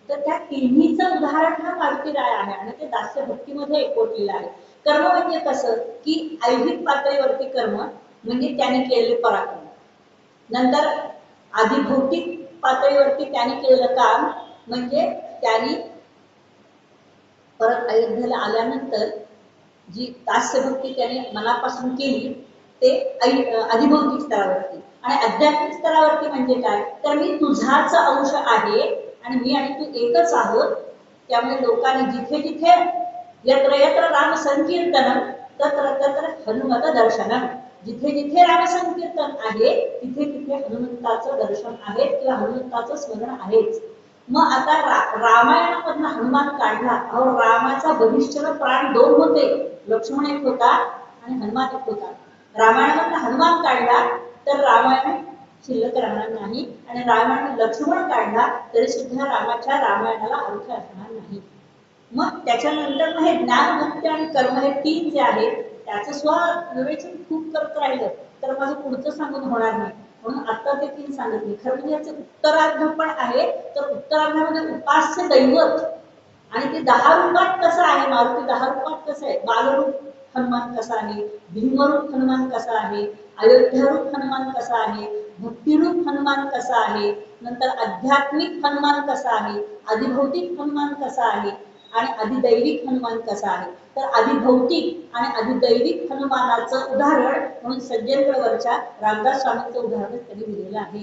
तर त्या तिन्हीचं उदाहरण हा मारुतीराय आहे आणि ते दास्य भक्तीमध्ये एकवटलेलं आहे. कर्म म्हणजे कसं की ऐहिक पातळीवरती कर्म म्हणजे त्याने केलेले पराक्रम, नंतर आधी भौतिक पातळीवरती त्याने केलेलं काम म्हणजे त्यांनी परत अयोध्येला आल्यानंतर जी दास्यभक्ती त्याने मनापासून केली ते अधिभौतिक स्तरावरती. आणि आध्यात्मिक स्तरावरती म्हणजे काय तर मी तुझाच अंश आहे आणि मी आणि तू एकच आहोत. त्यामुळे लोकांनी जिथे जिथे यत्र यत्र राम संकीर्तन तत्र तत्र हनुमत दर्शनम, जिथे जिथे राम संकीर्तन आहे तिथे तिथे हनुमंताचं दर्शन आहे किंवा हनुमंताचं स्मरण आहेच. मग आता रामायणामधनं हनुमान काढला, अहो रामाचा भविष्य प्राण 2 होते, लक्ष्मण एक होता आणि हनुमान एक होता. रामायणामधनं हनुमान काढला तर रामायण शिल्लक राहणार नाही आणि रामायण लक्ष्मण काढला तरी सुद्धा रामाच्या रामायणाला अर्थ असणार नाही. मग त्याच्यानंतर हे ज्ञान भक्ती आणि कर्म हे 3 जे आहेत त्याचं विवेचन खूप करत राहिलं तर माझं पुढचं सांगून होणार नाही, म्हणून आता ते 3 सांगितले. खरं म्हणजे याचं उत्तरार्ध पण आहे, तर उत्तरार्धामध्ये उपास्य दैवत आणि ते 10 रूपात कसं आहे, मारुती 10 रूपात कसं आहे, बालरूप हनुमान कसा आहे, भीमरूप हनुमान कसा आहे, अयोध्यारूप हनुमान कसा आहे, भक्तिरूप हनुमान कसा आहे, नंतर आध्यात्मिक हनुमान कसा आहे, अधिभौतिक हनुमान कसा आहे आणि अधिदैविक हनुमान कसा आहे. तर अधिभौतिक आणि अधिदैविक हनुमानाचं उदाहरण म्हणून सज्जनगडवरच्या रामदास स्वामींचं उदाहरण त्यांनी दिलेलं आहे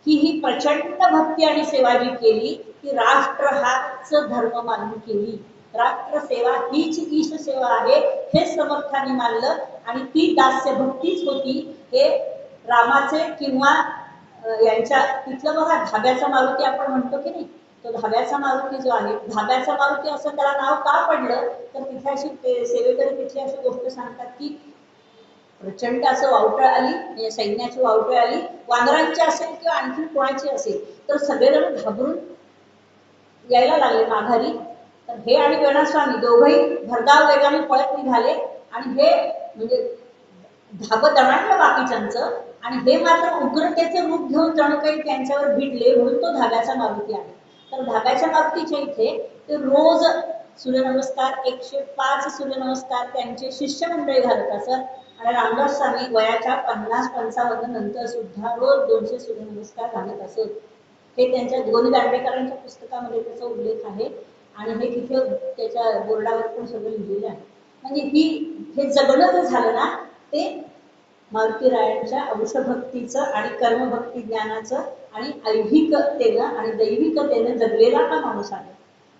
की ही प्रचंड भक्ती आणि सेवा जी केली ती राष्ट्र हाच धर्म मानून केली. राष्ट्र सेवा हीच ईश सेवा आहे हे समर्थाने मानलं आणि ती दास्य भक्तीच होती. हे रामाचे किंवा यांच्या तिथलं बघा धाब्याचा मारुती आपण म्हणतो की नाही, तो धाब्याचा मारुती जो आहे, धाब्याचा मारुती असं त्याला नाव का पडलं तर तिथे अशी सेवेकरी तिथली अशी गोष्ट सांगतात की प्रचंड असं वावटळ आली, म्हणजे सैन्याची वावटळ आली, वानरांची असेल किंवा आणखी कोणाची असेल तर सगळेजण घाबरून यायला लागले माघारी. तर हे आणि वेणास्वामी दोघंही भरधाव वेगाने पळत निघाले आणि हे म्हणजे धाबं दणाणलं बाकीच्यांचं आणि हे मात्र उग्रतेचे रूप घेऊन जणू काही त्यांच्यावर भिडले, म्हणून तो धाब्याचा मारुती आहे. तर धाब्याच्या मारुतीच्या इथे ते रोज सूर्यनमस्कार 105 सूर्यनमस्कार त्यांचे शिष्यमंडळी घालत असत आणि रामदास स्वामी वयाच्या 50-55 नंतर सुद्धा रोज 200 सूर्यनमस्कार घालत असत. हे त्यांच्या गोनी दांडेकरांच्या पुस्तकामध्ये त्याचा उल्लेख आहे आणि हे तिथे त्याच्या बोर्डावर पण सगळं लिहिलेलं आहे. म्हणजे हे जगणं जे झालं ना ते मारुतीरायांच्या अंशभक्तीचं आणि कर्मभक्ती ज्ञानाचं आणि ऐहिकतेनं आणि दैविकतेनं जगलेला हा माणूस आहे.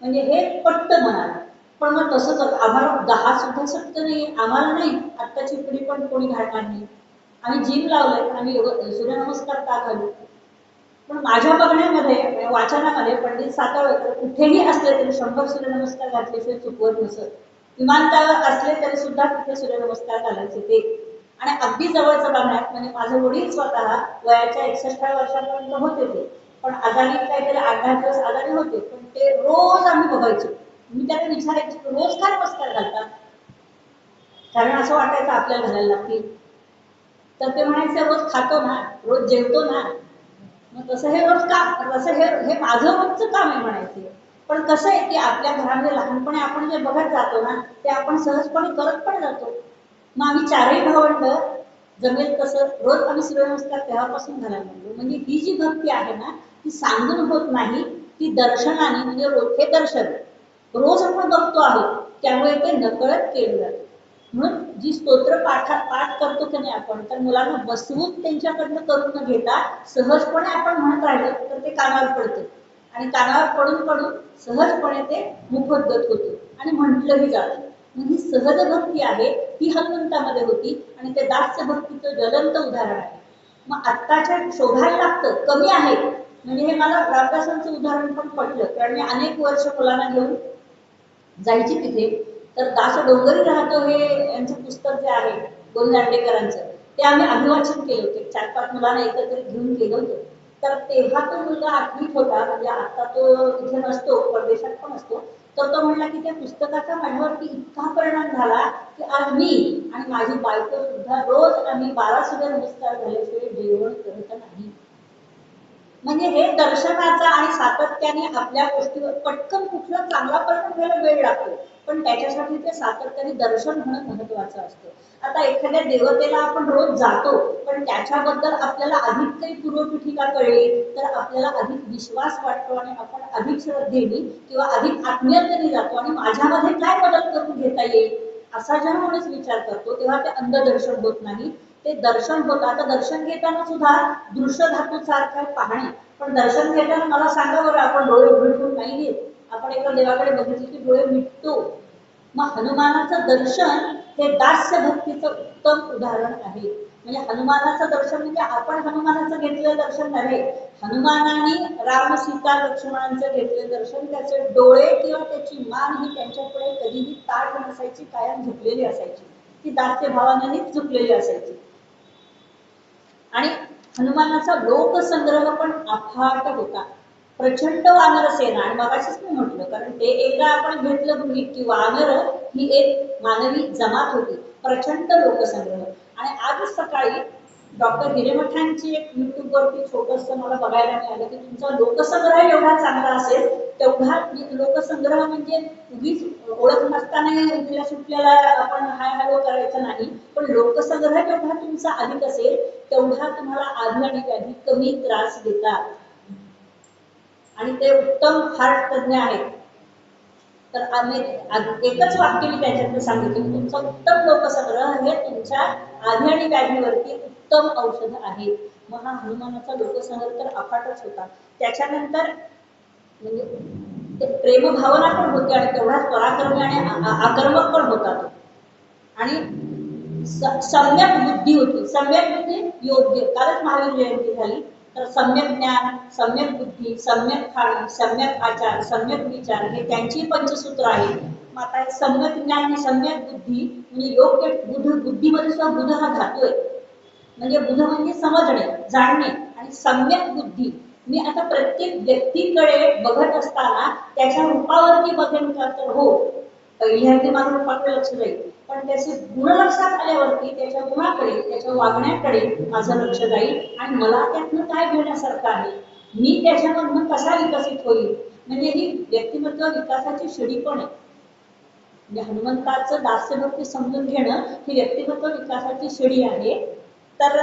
म्हणजे हे पटतं मनाला. पण मग तसंच आम्हाला 10 सुद्धा शक्य नाही, आम्हाला नाही, आत्ताची पिढी पण कोणी घालणार नाही. आम्ही जिम लावलंय, आम्ही सूर्यनमस्कार का घालू? पण माझ्या बघण्यामध्ये वाचनामध्ये पंडित सातवकर कुठेही असले तरी 100 सूर्यनमस्कार घातल्याशिवाय चुकवत नसत. विमानतळावर असले तरी सुद्धा तिथे सूर्यनमस्कार घालायचे ते. आणि अगदी जवळचं बघण्यात म्हणजे माझे वडील स्वतः वयाच्या 61 वर्षापर्यंत होते ते, पण आजारी काहीतरी 8-10 दिवस आजारी होते, पण ते रोज आम्ही बघायचो. मी त्यांना विचारायचे रोज काय नमस्कार घालतात, कारण असं वाटायचं आपल्याला घालायला लागतील. तर ते म्हणायचे रोज खातो ना, रोज जेवतो ना, मग तसं हे रोज का, तसं हे माझं रोजचं काम आहे म्हणायचे. पण कसं आहे की आपल्या घरामध्ये लहानपणी आपण जे बघत जातो ना ते आपण सहजपणे करत पण जातो. मग आम्ही 4ही भावंड जमेल तसं रोज आम्ही सूर्यनमस्कार तेव्हापासून घालायला लागलो. म्हणजे ही जी भक्ती आहे ना ती सांगून होत नाही, ती दर्शनाने, म्हणजे हे दर्शन रोज आपण बघतो आहोत त्यामुळे ते नकळत केलं जातं. म्हणून जी स्तोत्र पाठ करतो की नाही आपण, तर मुलांना बसवून त्यांच्याकडनं करून न घेता सहजपणे आपण म्हणत राहिलं तर ते कानावर पडतं आणि कानावर पडून पडून सहजपणे ते मुखोद्गत होतं आणि म्हटलंही जातं. ही सहज भक्ती आहे ती हनुमंतामध्ये होती आणि ते दास्य भक्तीचं ज्वलंत उदाहरण आहे. मग आत्ताच्या शोधायला लागतं, कमी आहे. म्हणजे हे मला रामदासांचं उदाहरण पण पटलं, कारण मी अनेक वर्ष मुलांना घेऊन जायची तिथे. तर दास डोंगरी राहतो हे यांचं पुस्तक जे आहे गोनी दांडेकरांचं, ते आम्ही अभिवाचन केलं होते. 4-5 मुलांना एकत्रित घेऊन केलं होतं. तर तेव्हा तो मुलगा 8वीत होता, म्हणजे आता तो इथे नसतो, परदेशात पण असतो. तर तो म्हणला की त्या पुस्तकाचा माझ्यावरती इतका परिणाम झाला की आज मी आणि माझी बायको सुद्धा रोज आम्ही 12 सूर्यनमस्कार झाल्याशिवाय जेवण करत नाही. म्हणजे हे दर्शनाचा आणि सातत्याने आपल्या गोष्टीवर पटकन कुठला चांगला परिणाम घ्यायला वेळ लागतो, पण त्याच्यासाठी ते सातत्याने दर्शन होणं महत्वाचं असतं. आता एखाद्या देवतेला आपण रोज जातो, पण त्याच्याबद्दल आपल्याला अधिक काही पूर्वपीठिका कळली तर आपल्याला अधिक विश्वास वाटतो आणि आपण अधिक श्रद्धेने किंवा अधिक आत्मीयतेने जातो आणि माझ्यामध्ये काय बदल करून घेता येईल असा जेव्हा माणूस विचार करतो तेव्हा ते अंधदर्शन होत नाही, ते दर्शन होतं. आता दर्शन घेताना सुद्धा दृश्य धातूसारखं पाहणे, पण दर्शन घेताना मला सांगा बरं, आपण डोळे उघडे ठेवून नाही घेत. आपण एका देवाकडे बघितलं की डोळे मिटतो. मग हनुमानाचं दर्शन हे दास्य भक्तीचं उत्तम उदाहरण आहे. म्हणजे हनुमानाचं दर्शन म्हणजे आपण हनुमानाचं घेतलेलं दर्शन नव्हे, हनुमानाने राम सीता लक्ष्मणांचं घेतलेलं दर्शन. त्याचे डोळे किंवा त्याची मान ही त्यांच्याकडे कधीही ताठ नसायची, कायम झुकलेली असायची, ती दास्य भावानेच झुकलेली असायची. आणि हनुमानाचा लोकसंग्रह पण अफाट होता. प्रचंड वानर सेना, आणि मगाशीच मी म्हटलं, कारण ते एकदा आपण घेतलं गृहीत की वानर ही एक मानवी जमात होती. प्रचंड लोकसंग्रह. आणि आज सकाळी डॉक्टर हिरेमठांची एक युट्यूबवरती छोटस मला बघायला मिळालं की तुमचा लोकसंग्रह एवढा चांगला असेल तेवढा लोकसंग्रह म्हणजे उगीच ओळख नसताना उठल्या सुटल्याला आपण हाय हॅलो करायचं नाही, पण लोकसंग्रह जेवढा तुमचा अधिक असेल तेवढा तुम्हाला आधी आणि व्याधी कमी त्रास देतात. आणि ते उत्तम हार्ट तज्ञ आहेत. तर आम्ही एकच वाक्य मी त्याच्यातून सांगितलं, तुमचा उत्तम लोकसंग्रह हे तुमच्या आधी आणि व्याधीवरती उत्तम औषध आहे. मग हा हनुमानाचा लोकसंग्रह तर अफाटच होता. त्याच्यानंतर म्हणजे ते प्रेमभावना पण होती आणि तेवढाच पराक्रमी आणि आक्रमक पण होता तो. आणि सम्यक बुद्धी होती. सम्यक म्हणजे योग्य. कालच महावीर जयंती झाली, तर सम्यक ज्ञान, सम्यक बुद्धी, सम्यक खाणं, सम्यक आचार, सम्यक विचार हे त्यांची पंचसूत्र आहे. मग आता सम्यक ज्ञान आणि सम्यक बुद्धी म्हणजे योग्य बुद्धीमध्ये सुद्धा बुध हा धातू आहे. म्हणजे बुध म्हणजे समजणे, जाणणे, आणि सम्यक बुद्धी मी आता प्रत्येक व्यक्तीकडे बघत असताना त्याच्या रूपावरती बघेन का तर हो, पहिल्यांदा माझं रूपाकडे लक्ष जाईल, पण त्याचे गुण लक्षात आल्यावरती त्याच्या गुणाकडे त्याच्या वागण्याकडे माझं लक्ष जाईल आणि मला त्यातनं काय घेण्यासारखं आहे, मी त्याच्यामधनं कसा विकसित होईल. म्हणजे ही व्यक्तिमत्व विकासाची शिडी पण आहे. म्हणजे हनुमंताचं दास्यभक्ती समजून घेणं ही व्यक्तिमत्व विकासाची शिडी आहे. तर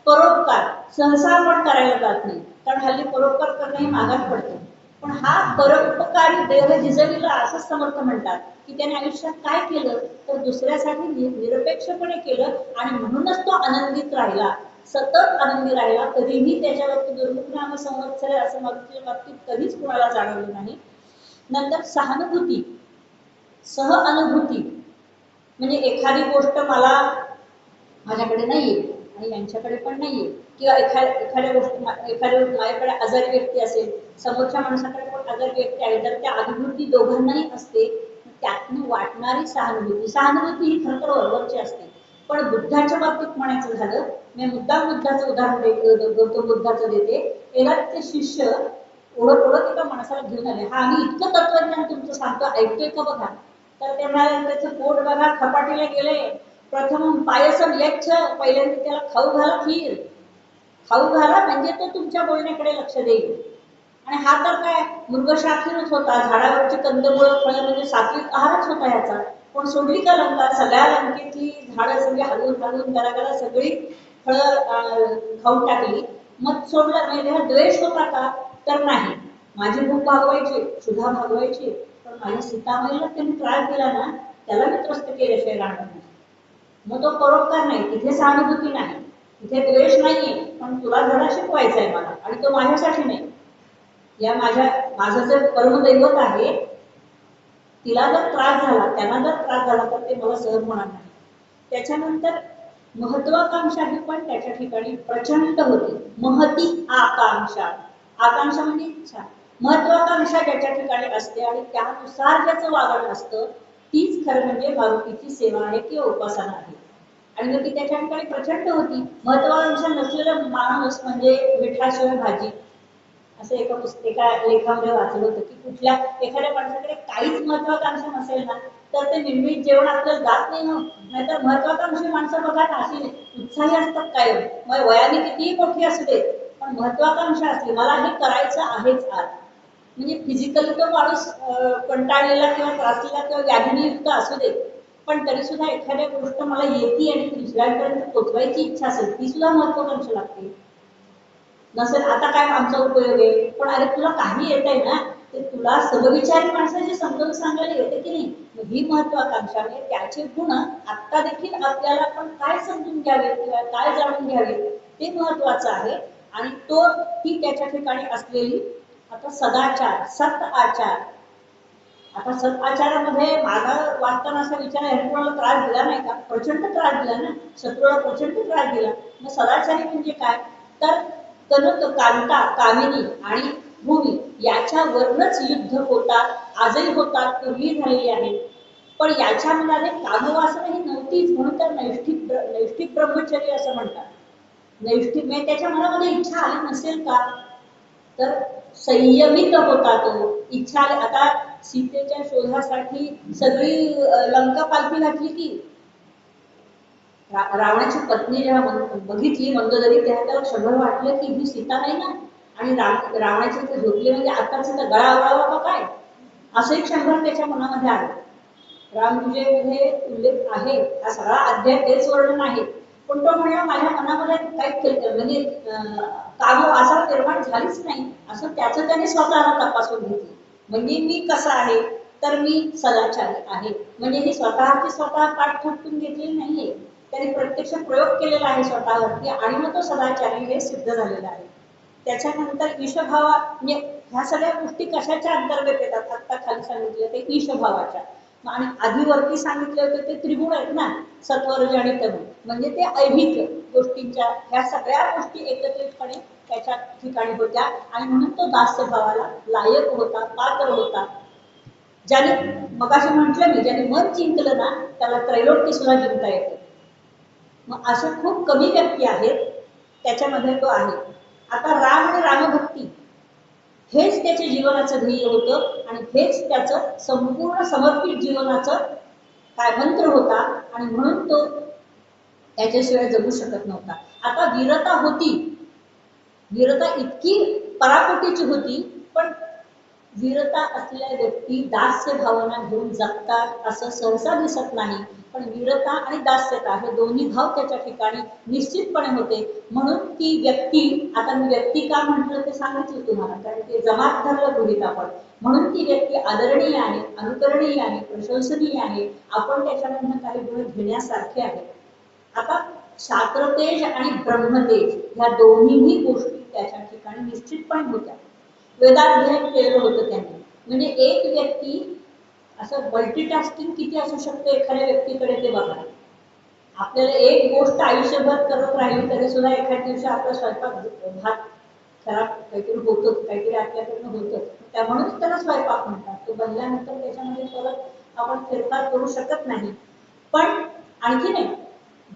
परोपकार सहसा आपण करायला जात नाही, कारण हल्ली परोपकार करणं हे मागात पडतं. पण हा परोपकारी देह जिजविला असं समर्थ म्हणतात की त्याने आयुष्यात काय केलं तर दुसऱ्यासाठी निरपेक्षपणे केलं आणि म्हणूनच तो आनंदित राहिला, सतत आनंदी राहिला. कधीही त्याच्यावरती दुर्मुखनाम संवत्सर असं मागच्या बाबतीत कधीच कोणाला जाणवलं नाही. नंतर सहानुभूती, सह अनुभूती, म्हणजे एखादी गोष्ट मला माझ्याकडे नाहीये आणि यांच्याकडे पण नाहीये, किंवा एखाद्या गोष्टी माझ्याकडे आजारी व्यक्ती असेल, समोरच्या माणसाकडे पण आजारी व्यक्ती आहे, तर त्या अनुभूती दोघांनाही असते. त्यातनं वाटणारी सहानुभूती, सहानुभूती ही खरं तर वरवरची असते. पण बुद्धाच्या बाबतीत म्हणायचं झालं, मी मुद्दाम बुद्धाचं उदाहरण गौतम बुद्धाचं देते. एका ते शिष्य ओळख ओळख एका माणसाला घेऊन आले, हा आम्ही इतकं तत्वज्ञान तुमचं सांगतो, ऐकतोय का बघा. तर ते म्हणाले त्याचं पोट बघा, खपाटीला गेले. प्रथम पायसम यच्छ, पहिल्यांदा त्याला खाऊ घाला खीर, खाऊ घाला म्हणजे तो तुमच्या बोलण्याकडे लक्ष देईल. आणि हा तर काय मृगशाखीरच होता, झाडावरची कंदमुळं फळं म्हणजे सात्विक आहारच होता ह्याचा. पण सोडली का लंका, सगळ्या लंकेतली झाडं सगळी हलवून हलवून गरागरा सगळी फळं खाऊन टाकली. मग सोडलं म्हणजे हा द्वेष होता का तर नाही, माझी भूक भागवायची, सुद्धा भागवायची, पण माझ्या सीतामाईला त्यांनी त्रास दिला ना, त्याला मी त्रस्त केल्याशिवाय राहणार नाही. मग तो परोपकार नाही, तिथे सहानुभूती नाही, तिथे द्वेष नाहीये, पण तुला धडा शिकवायचा आहे मला आणि तो माझ्यासाठी नाही. या माझं जे परमदैवत आहे तिला जर त्रास झाला, त्यांना जर त्रास झाला तर ते मला सहन होणार नाही. त्याच्यानंतर महत्वाकांक्षा ही पण त्याच्या ठिकाणी प्रचंड होती. महती आकांक्षा, आकांक्षा म्हणजे इच्छा, महत्वाकांक्षा ज्याच्या ठिकाणी असते आणि त्यानुसार ज्याचं वागणं असतं, तीच खरं म्हणजे मारुतीची सेवा आहे किंवा उपासना आहे. आणि मग ती त्याच्या ठिकाणी प्रचंड होती. महत्वाकांक्षा नसलेलं माणूस म्हणजे मिठाशिवाय भाजी, असं एका लेखामध्ये वाचलं होतं की कुठल्या एखाद्या माणसाकडे काहीच महत्वाकांक्षा नसेल ना तर ते निर्मित जेवण आपल्याला जात नाही. मग नाहीतर महत्वाकांक्षी माणसं बघा ना अशी उत्साही असतात कायम, मग वयाने कितीही मोठी असू दे, पण महत्वाकांक्षा असली मला हे करायचं आहेच आज. म्हणजे फिजिकली तो माणूस कंटाळलेला किंवा त्रासलेला किंवा व्याधीयुक्त असू दे, पण तरी सुद्धा एखाद्या गोष्ट मला येते आणि दुसऱ्यांपर्यंत पोचवायची इच्छा असेल, ती सुद्धा महत्वाकांक्षा लागते. नसेल आता काय आमचा उपयोग आहे, पण अरे तुला काही येत आहे ना, ते तुला समविचारी माणसाची समजावून सांगायला येते की नाही. मग ही महत्वाकांक्षा आहे, त्याचे गुण आता देखील आपल्याला पण काय समजून घ्यावे किंवा काय जाणून घ्यावे ते महत्वाचं आहे. आणि तो ती त्याच्या ठिकाणी असलेली आता सदाचार, सत आचार. आता सत आचारामध्ये माझा वाचताना असा विचार आहे, कोणाला त्रास दिला नाही का, प्रचंड त्रास दिला ना, शत्रूला प्रचंड त्रास दिला. मग सदाचारी म्हणजे काय तर कनक, कांता, कामिनी आणि भूमी याच्यावरच युद्ध होतात, आजही होतात, पूर्वी झालेली आहेत. पण याच्यामध्ये कामवासना ही नव्हतीच, म्हणून तर नैष्ठिक ब्रह्मचर्य असं म्हणतात. नैष्ठिक म्हणजे त्याच्या मनामध्ये इच्छा आली नसेल का तर संयमित होता तो. इच्छा आता सीतेच्या शोधासाठी सगळी लंका पालखी घातली की रावणाची पत्नी जेव्हा बघितली मंदोदरी, तेव्हा त्याला क्षणभर वाटलं की ही सीता नाही ना, आणि रावणाची ते झोपले म्हणजे आताच गळा आवळावा का काय, असंही क्षणभर त्याच्या मनामध्ये आलं. रामविजयमध्ये उल्लेख आहे, हा सगळा अध्याय तेच वर्णन आहे. पण तो म्हणला माझ्या मनामध्ये काही म्हणजे कामवासना निर्माण झालीच नाही, असं त्याचं त्याने स्वतःला तपासून घेतलं. म्हणजे मी कसा आहे तर मी सदाचारी आहे, म्हणजे ही स्वतःची स्वतः पाठ ठोकून घेतलेली नाहीये, त्याने प्रत्यक्ष प्रयोग केलेला आहे स्वतःवरती आणि मग तो सदाचारी हे सिद्ध झालेला आहे. त्याच्यानंतर ईशभावा म्हणजे ह्या सगळ्या गोष्टी कशाच्या अंतर्गत येतात, आता खाली सांगितलं ते ईशभावाच्या. आणि आधीवरती सांगितले होते ते त्रिगुण आहेत ना, सत्वरज आणि तमो, म्हणजे ते ऐहिक गोष्टींच्या ह्या सगळ्या गोष्टी एकत्रितपणे त्याच्या ठिकाणी होत्या आणि म्हणून तो दास्य भावाला लायक होता, पात्र होता. ज्याने मगाशी म्हटलं मी, ज्याने मन जिंकलं ना त्याला त्रैलोक्य सुद्धा जिंकता येते. मग असे खूप कमी व्यक्ती आहेत त्याच्यामध्ये तो आहे. आता राम आणि रामभक्ती हेच त्याच्या जीवनाचं ध्येय होतं आणि हेच त्याचं संपूर्ण समर्पित जीवनाचं काय मंत्र होता आणि म्हणून तो त्याच्याशिवाय जगू शकत नव्हता. आता वीरता होती, वीरता इतकी पराकोटीची होती, पण वीरता असलेल्या व्यक्ती दास्य भावना घेऊन जगतात असं सहसा दिसत नाही. पण वीरता आणि दास्यता हे दोन्ही भाव त्याच्या ठिकाणी निश्चितपणे होते. म्हणून ती व्यक्ती, आता मी व्यक्ती का म्हटलं ते सांगितलं तुम्हाला, कारण ते जमात धरलं गृहीत आपण. म्हणून ती व्यक्ती आदरणीय आहे, अनुकरणीय आहे, प्रशंसनीय आहे. आपण त्याच्यामधून काही गुण घेण्यासारखे आहेत. आता शास्त्रतेज आणि ब्रह्मतेज या दोन्हीही गोष्टी त्याच्या ठिकाणी निश्चितपणे होत्या. वेदाध्ययन केलेलं होतं त्यांनी. म्हणजे एक व्यक्ती असं मल्टीटास्किंग किती असू शकते एखाद्या व्यक्तीकडे ते बघा. आपल्याला एक गोष्ट आयुष्यभर करत राहिली तरी सुद्धा एखाद्या दिवशी आपला स्वयंपाक भात खराब काहीतरी होतच, काहीतरी आपल्याकडनं होतच. त्यामुळेच त्याला स्वयंपाक म्हणतात. तो बनल्यानंतर त्याच्यामध्ये परत आपण फेरफार करू शकत नाही. पण आणखी नाही,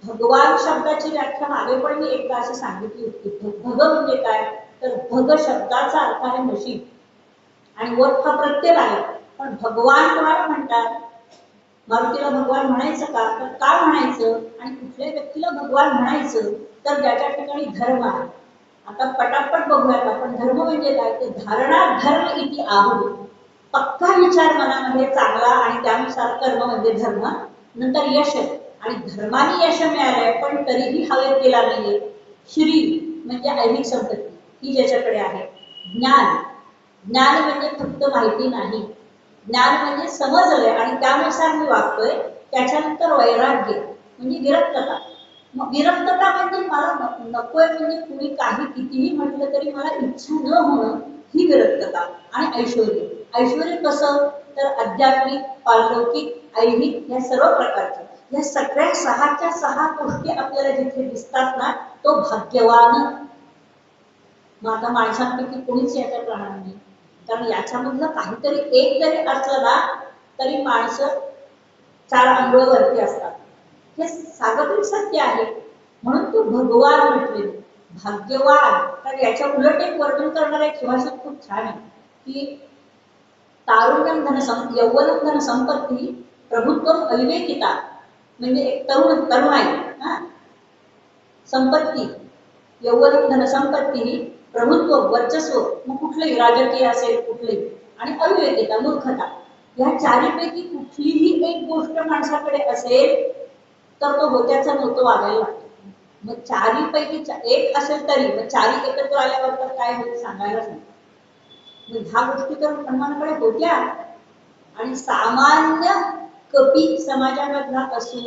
भगवान शब्दाची व्याख्या मागे पण मी एकदा अशी सांगितली होती. भग म्हणजे काय, तर भग शब्दाचा अर्थ आहे नशीब आणि वट हा प्रत्यय आहे. पण भगवान कोणाला म्हणतात, मारुतीला भगवान म्हणायचं का, तर का म्हणायचं आणि कुठल्या व्यक्तीला भगवान म्हणायचं, तर ज्याच्या ठिकाणी धर्म आहे. आता पटापट बघूयात आपण. धर्म म्हणजे काय, ते धारणा धर्म इति आहू, पक्का विचार मनामध्ये चांगला आणि त्यानुसार कर्म म्हणजे धर्म. नंतर यश, आणि धर्माने यश मिळालंय पण तरीही हवेत गेला नाहीये. श्री म्हणजे ऐहिक संपत्ती ही ज्याच्याकडे आहे. ज्ञान, ज्ञान म्हणजे फक्त माहिती नाही, ज्ञान म्हणजे समजलंय आणि त्यानुसार मी वागतोय. त्याच्यानंतर वैराग्य म्हणजे विरक्तता. मग विरक्तता म्हणजे मला नकोय, म्हणजे कुणी काही कितीही म्हटलं तरी मला इच्छा न होणं, ही विरक्तता. आणि ऐश्वर्य, ऐश्वर्य कसं, तर आध्यात्मिक, पारलौकिक, ऐहिक या सर्व प्रकारचे, या सगळ्या सहाच्या सहा गोष्टी आपल्याला जिथे दिसतात ना, तो भाग्यवान. मग आता माणसांपैकी कोणीच याच्यात राहणार नाही, कारण याच्यामधलं काहीतरी एक जरी असलं ना तरी माणसं चार अंगोवरती असतात. हे सार्वत्रिक सत्य आहे. म्हणून तो भगवान म्हटले, भाग्यवान. तर याच्या उलट एक वर्णन करणारा एक सुभाषित खूप छान आहे की तारुण्यम धन यौवनम धन संपत्ती प्रभुत्वम अविवेकिता. म्हणजे एक तरुण आहे हा, संपत्ती, यौवनम धन संपत्ती, प्रभुत्व वर्चस्व, मग कुठलेही राजकीय असेल कुठलेही, आणि अविवेकिता मूर्खता. या चारीपैकी कुठलीही एक गोष्ट माणसाकडे असेल तर तो होत्याचा नव्हतं वागायला लागतो. मग चारीपैकी एक असेल तरी मग चारी एकत्र आल्यावर तर काय होईल सांगायलाच नाही. मग ह्या गोष्टी तर हनुमानाकडे होत्या. आणि सामान्य कपी समाजामधला असून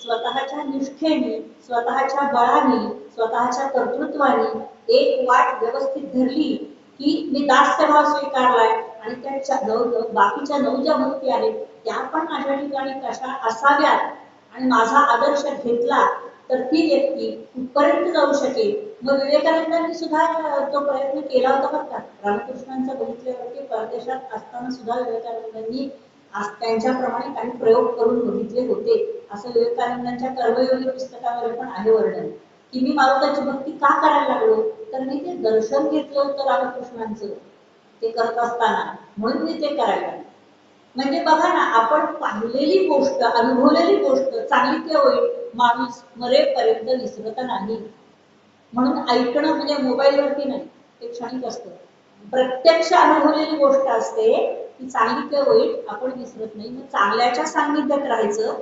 स्वतःच्या निष्ठेने, स्वतःच्या बळाने, स्वतःच्या कर्तृत्वाने एक वाट व्यवस्थित धरली की मी दास्यभाव स्वीकारलाय आणि त्या बाकीच्या 9 ज्या भक्ती आहेत त्या पण माझ्या ठिकाणी कशा असाव्यात आणि माझा आदर्श घेतला तर ती व्यक्ती कुठपर्यंत जाऊ शकेल. मग विवेकानंदांनी सुद्धा तो प्रयत्न केला होता बरं का. रामकृष्णांचा बघितल्यावरती परदेशात असताना सुद्धा विवेकानंदांनी त्यांच्याप्रमाणे काही प्रयोग करून बघितले होते. असं विवेकानंदांच्या कर्मयोगी पुस्तकामध्ये पण आहे वर्णन की मी मारुताची भक्ती का करायला लागलो, तर मी ते दर्शन घेतलं होतं रामकृष्णांचं ते करत असताना, म्हणून मी ते करायला. म्हणजे बघा ना, आपण पाहिलेली गोष्ट, अनुभवलेली गोष्ट चांगली किंवा वाईट माणूस मरेपर्यंत विसरत नाही. म्हणून ऐकणं म्हणजे मोबाईलवरती नाही, ते क्षणिक असतं. प्रत्यक्ष अनुभवलेली गोष्ट असते ती चांगली किंवा वाईट आपण विसरत नाही. मग चांगल्याच्या सान्निध्यात राहायचं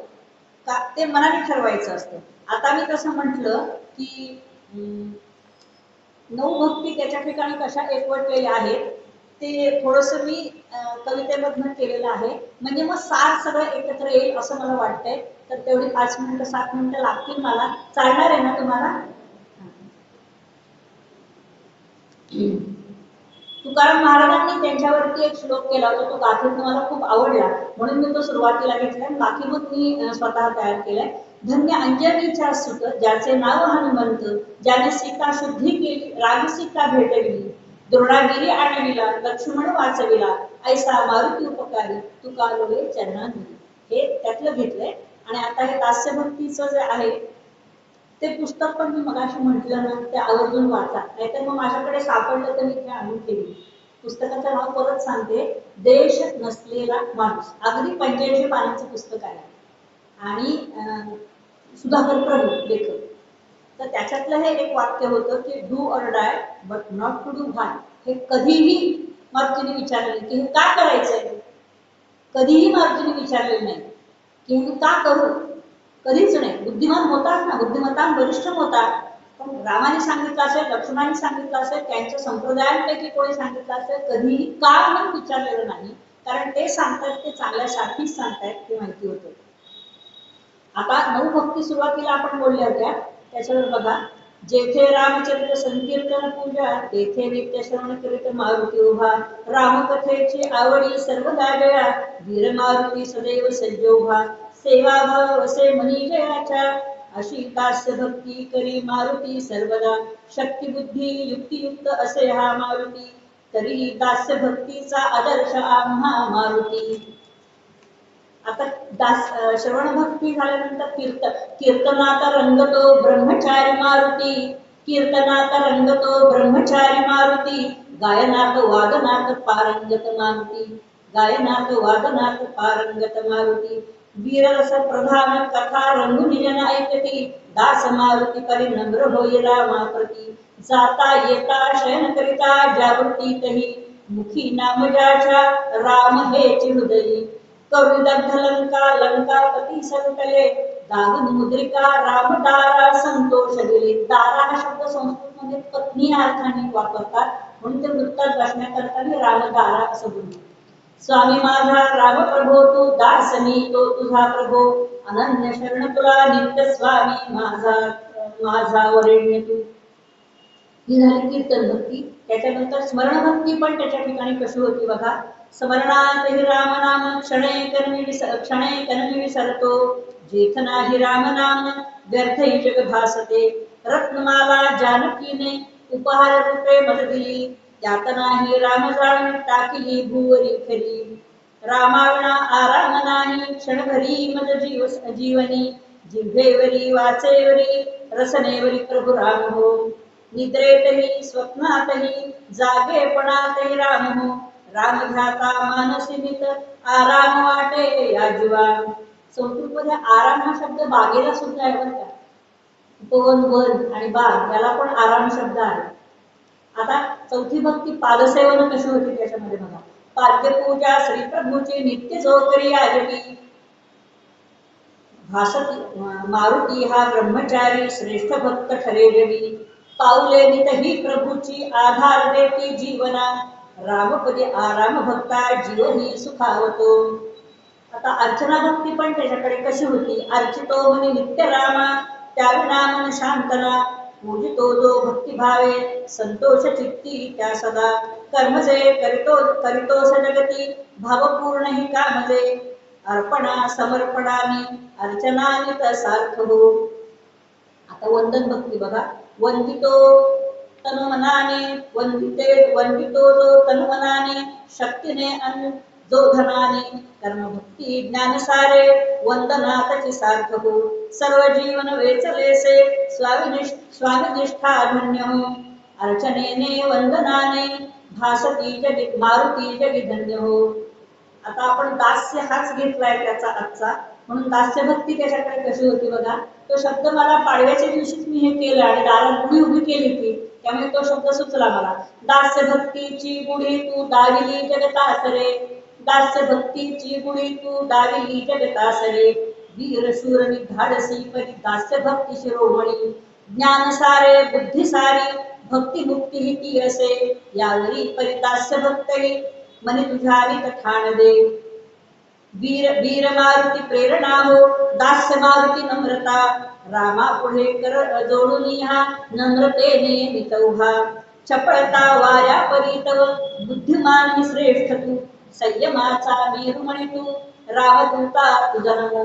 का ते मनाने ठरवायचं असतं. आता मी तसं म्हटलं की 9 भक्ती त्याच्या ठिकाणी कशा एकवटलेल्या आहेत ते थोडंसं मी कवितेमधनं केलेलं आहे. म्हणजे मग सार सगळं एकत्र येईल असं मला वाटतंय. तर तेवढी 5 मिनिटं 7 मिनिटं लागतील मला. चालणार आहे ना तुम्हाला? तुकाराम महाराजांनी त्यांच्यावरती एक श्लोक केला होता, तो गाथेत मला खूप आवडला म्हणून मी तो सुरुवातीला घेतलाय. बाकी मग मी स्वतः तयार केलाय. धन्य अंजनीच्या सुत ज्याचे नाव हनुमंत, ज्याने सीता शुद्धी केली, राग सीता भेटविली, द्रोणागिरी आणविला, लक्ष्मण वाचविला, ऐसा मारुती उपकारी, तुका लोळे चरणांनी. हे त्यातलं घेतलंय. आणि आता हे दास्यभक्तीचं जे आहे ते पुस्तक पण मी मगाशी म्हटलं ना, ते आवर्जून वाचा, नाहीतर मग माझ्याकडे सापडलं तर मी ते आणून ठेवीन. पुस्तकाचं नाव परत सांगते, देश नसलेला माणूस. अगदी 85 पानांचं पुस्तक आहे आणि सुधाकर प्रभू लेखक. तर त्याच्यातलं हे एक वाक्य होतं की do or die but not to do harm. हे कधीही मारुतीने विचारले की हे का करायचंय, कधीही मारुतीने विचारले नाही की मी का करू, कधीच नाही. बुद्धिमान होतात ना, बुद्धिमत्ता वरिष्ठ होतात, पण रामाने सांगितलं असेल, लक्ष्मणाने सांगितलं असेल, त्यांच्या संप्रदायांपैकी कोणी सांगितलं असेल, कधीही का म्हणून विचारलेलं नाही. कारण ते सांगतात ते चांगल्यासाठीच सांगतायत ते माहिती होतं. आता 9 भक्ती सुरुवातीला आपण बोलल्या होत्या, त्याच्यावर बघा. जेथे रामचंद्र संकीर्तन पूजा, तेथे नित्य श्रवण करीत मारुती उभा. रामकथेची आवडी सर्वदा जया, वीर मारुती सदैव सज्जोभा. सेवा भाव असे मनी जयाच्या, अशी दास्य भक्ती करी मारुती सर्वदा. शक्ती बुद्धी युक्तियुक्त असे हा मारुती, तरी दास्य भक्तीचा आदर्श आम्हा मारुती. आता श्रवण भक्ती झाल्यानंतर कीर्तनात रंगतो ब्रह्मचारी मारुती. कीर्तनात रंगतो ब्रह्मचारी मारुती, गायनात वादनात पारंगत मारुती. गायनात वादनात पारंगत मारुती. वीररस प्रधान कथा रंगुनि जन ऐकती, दास मारुती परिनम्र होई रामाप्रती. जाता येता शयन करिता जागृती तही, मुखी नाम ज्याच्या राम हेची हृदयी. करुदग्ध लंका लंकापती संकले, दागन मुद्रिका राम दारा संतोष दिले. दारा हा शब्द संस्कृतमध्ये पत्नी अर्थाने वापरतात, म्हणून ते वृत्तात बसण्याकरता रामदारा असं बोलतात. स्वामी माझा राम प्रभो तू दासनी तो तुझा प्रभो, अनन्य शरण तुला नित्य स्वामी माझा माझा वरेण्य तू. ही झाली कीर्तन भक्ती. त्याच्यानंतर स्मरण भक्ती पण त्याच्या ठिकाणी कशी होती बघा. स्मरणात हि राम नाम क्षणे कनमी विसरतो, जेथ नाही राम नाम व्यर्थ हि जग भासते. रत्नमाला जानकीने उपहार रूपे मत दिली, त्यात नाही राम जाण टाकली भुवरी खरी. रामाविना आराम नाही क्षणभरी मज जीवनी, जिव्हेवरी वाचेवरी रसनेवरी प्रभु राम हो. निद्रेतही स्वप्नातही जागेपणातही राम हो. राम घ्याता मानसिमित आराम वाटे या जीवा. संस्कृतमध्ये आराम हा शब्द बागेला सुद्धा आहे बरं का. उपवन वन आणि बाग याला पण आराम शब्द आहे. आता चौथी भक्ती पादसेवन कशी होती त्याच्यामध्ये बघा. पाद्यपूजा श्री प्रभूची नित्य जो करी आजटी, भासती मारुती हा ब्रह्मचारी श्रेष्ठ भक्त ठरे जगी. पाऊले नितही प्रभूची आधार देती जीवना, रामपदी आराम भक्ता जीवनी सुखावतो. आता अर्चना भक्ती पण त्याच्याकडे कशी होती. अर्चितो म्हणे नित्य रामा, त्याविना मन शांतना. पूजितो जो भक्ती भावे संतोष चित्ती त्या सदा. कर्मजे करितो सजगती, भावपूर्ण ही कामजे. अर्पणा समर्पणाने अर्चनानित सार्थ हो. आता वंदन भक्ती बघा. वंदितो तनुमनाने वंदितो जो तनुमनाने, शक्तीने अन जो धनाने. कर्मभक्ती ज्ञानसारे वंदनातची सार्थ हो. सर्व जीवन वेचलेसे स्वामिनिष्ठा धन्य हो. अर्चनेने वंदनाने भासती जगी मारुती जगी धन्य हो. आता आपण दास्य हाच घेतलाय त्याचा आजचा, म्हणून दास्य भक्ती त्याच्याकडे कशी होती बघा. तो शब्द मला पाडव्याच्या दिवशीच मी हे केलं आणि दारात गुढी उभी केली ती, त्यामुळे तो शब्द सुचला मला. दास्य भक्तीची गुढी तू दाविली जगतासरे, दास्य भक्तीची गुढी तू दाविली जगतासरे. वीर शूर धाडसी परी दास्य भक्ती शिरोमणी. ज्ञान सारे बुद्धी सारी भक्ती मुक्ती ही ती असे, यावरी परी दास्य भक्तही मनी तुझ्या ठाण दे. वीर मारुती प्रेरणा हो, दास्य मारुती नम्रता. रामा पुढे कर जोडून हा नम्रतेने नित उभा. चपळता वाऱ्या परी तव बुद्धिमान ही श्रेष्ठ तू. संयमाचा मेरुमणी तू रामदूता तुझा नमो.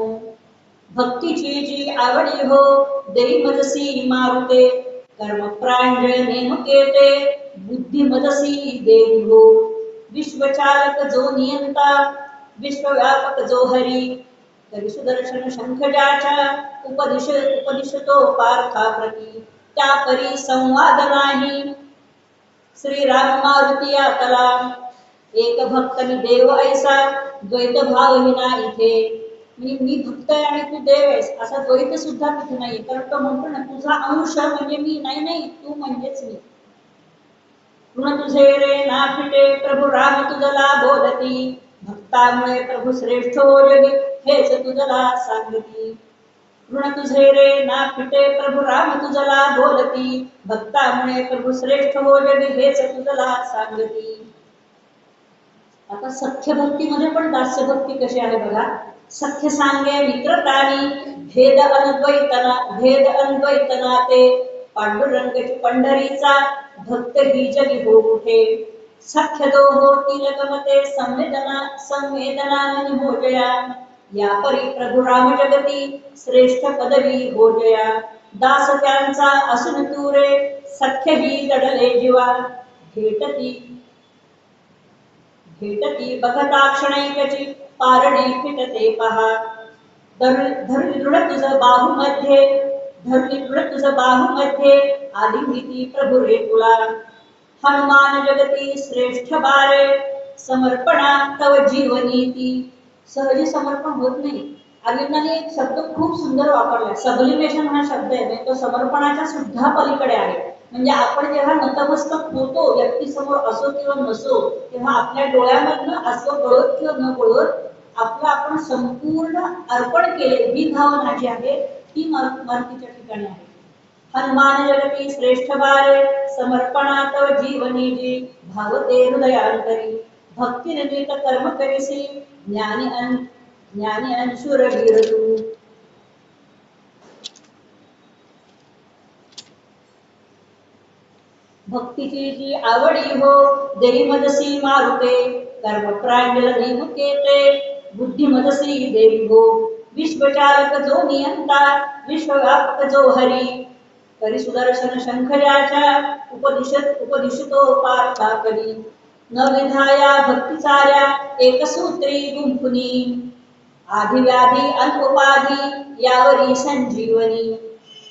भक्तीची जी आवडी हो देई मजसी मारुते. कर्म प्रांजळ नेमके ते बुद्धी मजसी देई हो. विश्वचालक जो नियंता विश्वव्यापक जो हरी. तरी सुदर्शन शंख ज्याच्या उपदिशतो पार्था प्रती. त्या परी संवाद नाही श्रीराम मारुती आतला एक भक्त मी देव ऐसा द्वैत भाव विना इथे. मी भक्त आहे आणि तू देव आहेस असा द्वैत सुद्धा तिथे नाही. कारण तो म्हणतो ना तुझा अंश म्हणजे मी नाही, नाही तू म्हणजेच मी. ऋण तुझे रे ना फिटे प्रभू राम तुझला बोलती. भक्तामुळे प्रभू श्रेष्ठ हो जगी हेच तुझला सांगती. ऋण तुझे रे ना फिटे प्रभू राम तुझला बोलती. भक्तामुळे प्रभू श्रेष्ठ हो जगी हेच तुझला सांगती. आता सख्य भक्तीमध्ये पण दास्य भक्ती कशी आहे बघा. सख्य सांगे मित्रतानी भेद अद्वैतना ते पांडुरंग पंढरीचा भक्त ही जगी हो उठे. सख्य दो हो तिलकमते संवेदना हो जया. या परी प्रभु राम जगती श्रेष्ठ पदवी हो जया. दास त्यांचा असून तू रे सख्य ही जडले जीवा. भेटती बघता क्षणैकची पारणे फिटते पहा. धरुणी दृढ तुझ बाहू मध्ये आली भीती प्रभु रे तुला. हनुमान जगती श्रेष्ठ बारे समर्पणा तव जीवनीती. सहजी समर्पण होत नाही. अरविंदांनी एक शब्द खूप सुंदर वापरलाय. सबलिमेशन हा शब्द आहे तो समर्पणाच्या सुद्धा पलीकडे आहे. म्हणजे आपण जेव्हा नतमस्तक होतो व्यक्तीसमोर असो किंवा नसो तेव्हा आपल्या डोळ्यामधनं असं गळत किंवा न गळत आपलं आपण संपूर्ण अर्पण केले ही भावना जी आहे ती मारुतीच्या ठिकाणी आहे. हनुमान जगती श्रेष्ठ बारे समर्पणात जीवनी जी भावते हृदयांतरी. भक्ती निर्मित कर्म करिसी ज्ञानी अंशुर वीर तू. भक्तीची जी आवडी हो देई मजसी मारुते. कर्म प्रांजल नेमके ते बुद्धी मजसी देवी हो. विश्वचालक जो नियंता विश्वव्यापक जो हरी. करी सुदर्शन शंखराच्या उपदिशतो पार्था करी. न विधाया भक्तिचार्या एक सूत्री गुंफुनी. आधी व्याधी अल्पोपाधी यावरी संजीवनी.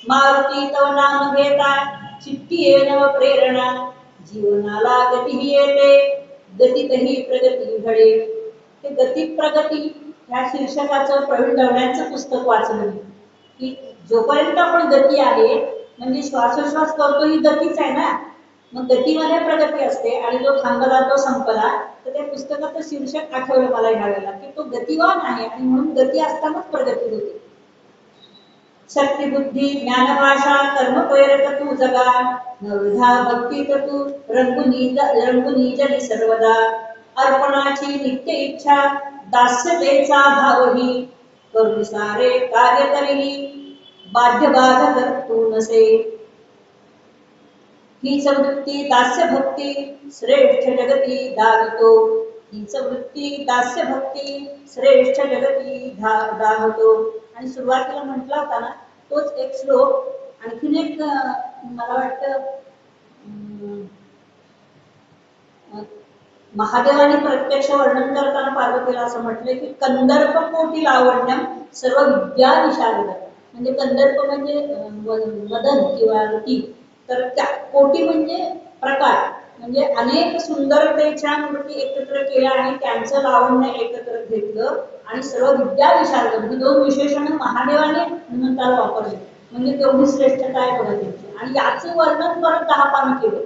मारुती तव नाम घेता चित्ती येणव प्रेरणा. जीवनाला गती येते गतीतही प्रगती घडे. हे गती प्रगती या शीर्षकाचं प्रवीण दवड्यांचं पुस्तक वाचलं की जोपर्यंत आपण गती आहे म्हणजे श्वासोश्वास करतो ही गतीच आहे ना. मग गतीमध्ये प्रगती असते आणि जो थांबला तो संपला. तर त्या पुस्तकाचं शीर्षक आठवलं मला ह्यावेळेला की तो गतिवान आहे आणि म्हणून गती असतानाच प्रगती होते. शक्ती बुद्धी ज्ञान भाषा कर्म प्रेरक तू जगा. नवधा भक्तीत तू रंगुनी जली सर्वदा. अर्पणाची नित्य इच्छा दास्यतेचा भावही. करून सारे कार्य तरीही बाध्य बाधक तू नसे. हीच वृत्ती दास्य भक्ती श्रेष्ठ जगती दावितो. हीच वृत्ती दास्य भक्ती श्रेष्ठ जगती दावतो. आणि सुरुवातीला म्हटला होता ना तोच एक श्लोक. आणखीन एक मला वाटतं महादेवाने प्रत्यक्ष वर्णन करताना पार्वतीला असं म्हटलंय की कंदर्प कोटी लावण्यम सर्व विद्या विशारद. म्हणजे कंदर्प म्हणजे मदन किंवा रती. तर त्या कोटी म्हणजे प्रकार म्हणजे अनेक सुंदरतेच्या मूर्ती एकत्र केल्या आणि त्यांचं लावण्य एकत्र घेतलं आणि सर्व विद्या विशारद ही दोन विशेषण महादेवाने हनुमंताला वापरले. म्हणजे तेवढी श्रेष्ठता आहे बघा त्यांची. आणि याचं वर्णन परत 10 पानं केलं.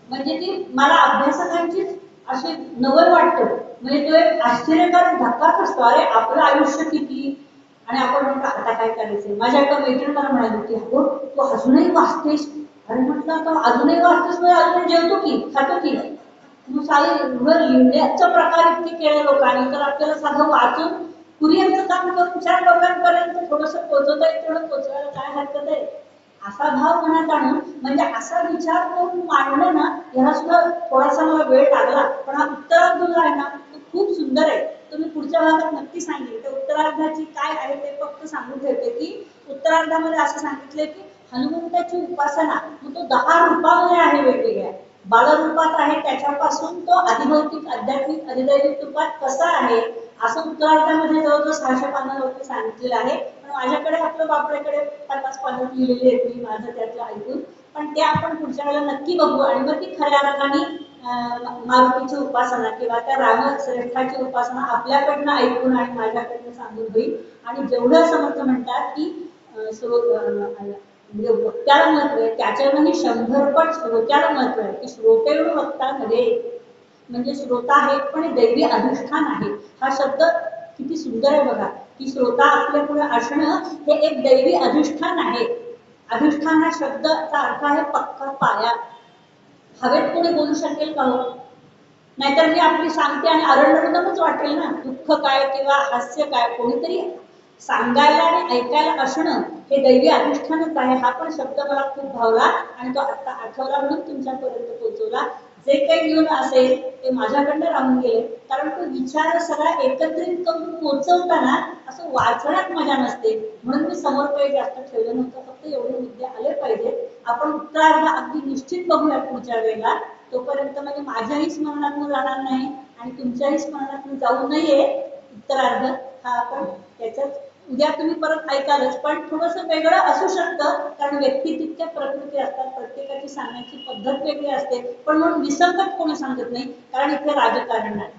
म्हणजे ती मला अभ्यासकांचीच अशी नवल वाटतं. म्हणजे तो एक आश्चर्यकारक धक्काच असतो. अरे आपलं आयुष्य किती आणि आपण म्हणतो आता काय करायचंय. माझ्या एका मैत्रीण मला म्हणाली की हो तू अजूनही वाचतेस. अरे म्हटलं आता अजूनही वाचतेस म्हणजे अजून जेवतो की खातो की. मग सारी लिहिण्याचा प्रकार इतके केले लोकांनी तर आपल्याला साधं वाचून कुरिअरचं काम करून 4 लोकांपर्यंत थोडंसं पोहोचवता येईल तेवढं पोहोचवायला काय हरकत आहे. असा भाव मनात आणून म्हणजे असा विचार करून मांडलं ना याला सुद्धा थोडासा मला वेळ लागला. पण हा उत्तरार्ध जो आहे ना तो खूप सुंदर आहे. तुम्ही पुढच्या भागात नक्की सांगेल. त्या उत्तरार्धाची काय आहे ते फक्त सांगून ठेवते की उत्तरार्धामध्ये असं सांगितलंय की हनुमंताची उपासना मग तो 10 रूपामध्ये आहे वेगवेगळ्या. बालरूपात आहे त्याच्यापासून तो अधिभौतिक आध्यात्मिक अधिदैविक रूपात कसा आहे असं उत्तरार्धामध्ये जवळजवळ 600 पानांवरती सांगितलेलं आहे. पण माझ्याकडे आपलं बापड्याकडे 50 पानं लिहिलेली आहेत. मी माझं त्यातलं ऐकून पण ते आपण पुढच्या वेळेला नक्की बघू आणि मग ती खऱ्या अर्थाने मारुतीची उपासना किंवा त्या रामश्रेष्ठाची उपासना आपल्याकडनं ऐकून आणि माझ्याकडनं सांगून होईल. आणि जेवढं समर्थ म्हणतात की म्हणजे वक्त्याला महत्व आहे त्याच्यामध्ये 100 पट श्रोत्याला महत्व आहे की श्रोतेण वक्ता नव्हे, म्हणजे श्रोता आहे पण दैवी अधिष्ठान आहे. हा शब्द किती सुंदर आहे बघा की श्रोता आपल्या पुढे असणं हे एक दैवी अधिष्ठान आहे. अधिष्ठान हा शब्दाचा अर्थ आहे पक्का पाया. हवेत कोणी बोलू शकेल का हो? नाहीतर मी आपली सांगते आणि आरंडमच वाटेल ना, दुःख काय किंवा हास्य काय. कोणीतरी सांगायला आणि ऐकायला असणं हे दैवी अधिष्ठानच आहे. हा पण शब्द मला खूप भावला आणि तो आता आठवला म्हणून तुमच्यापर्यंत पोहोचवला. जे काही घेऊन असेल ते माझ्याकडनं राहून गेले, कारण तो विचार सगळा एकत्रित करून पोहोचवताना असं वाचण्यात मजा नसते, म्हणून मी समोर काही जास्त ठेवलं नव्हतं. फक्त एवढे मुद्दे आले पाहिजे. आपण उत्तरार्ध अगदी निश्चित बघूया पुढच्या वेळेला. तोपर्यंत म्हणजे माझ्याही स्मरणातून जाणार नाही आणि तुमच्याही स्मरणातून जाऊ नये उत्तरार्ध हा. आपण त्याच्यात उद्या तुम्ही परत ऐकालच, पण थोडंसं वेगळं असू शकतं, कारण व्यक्ती तितक्या प्रकृती असतात, प्रत्येकाची सांगण्याची पद्धत वेगळी असते. पण म्हणून विसंगत कोणी सांगत नाही, कारण इथे राजकारण नाही.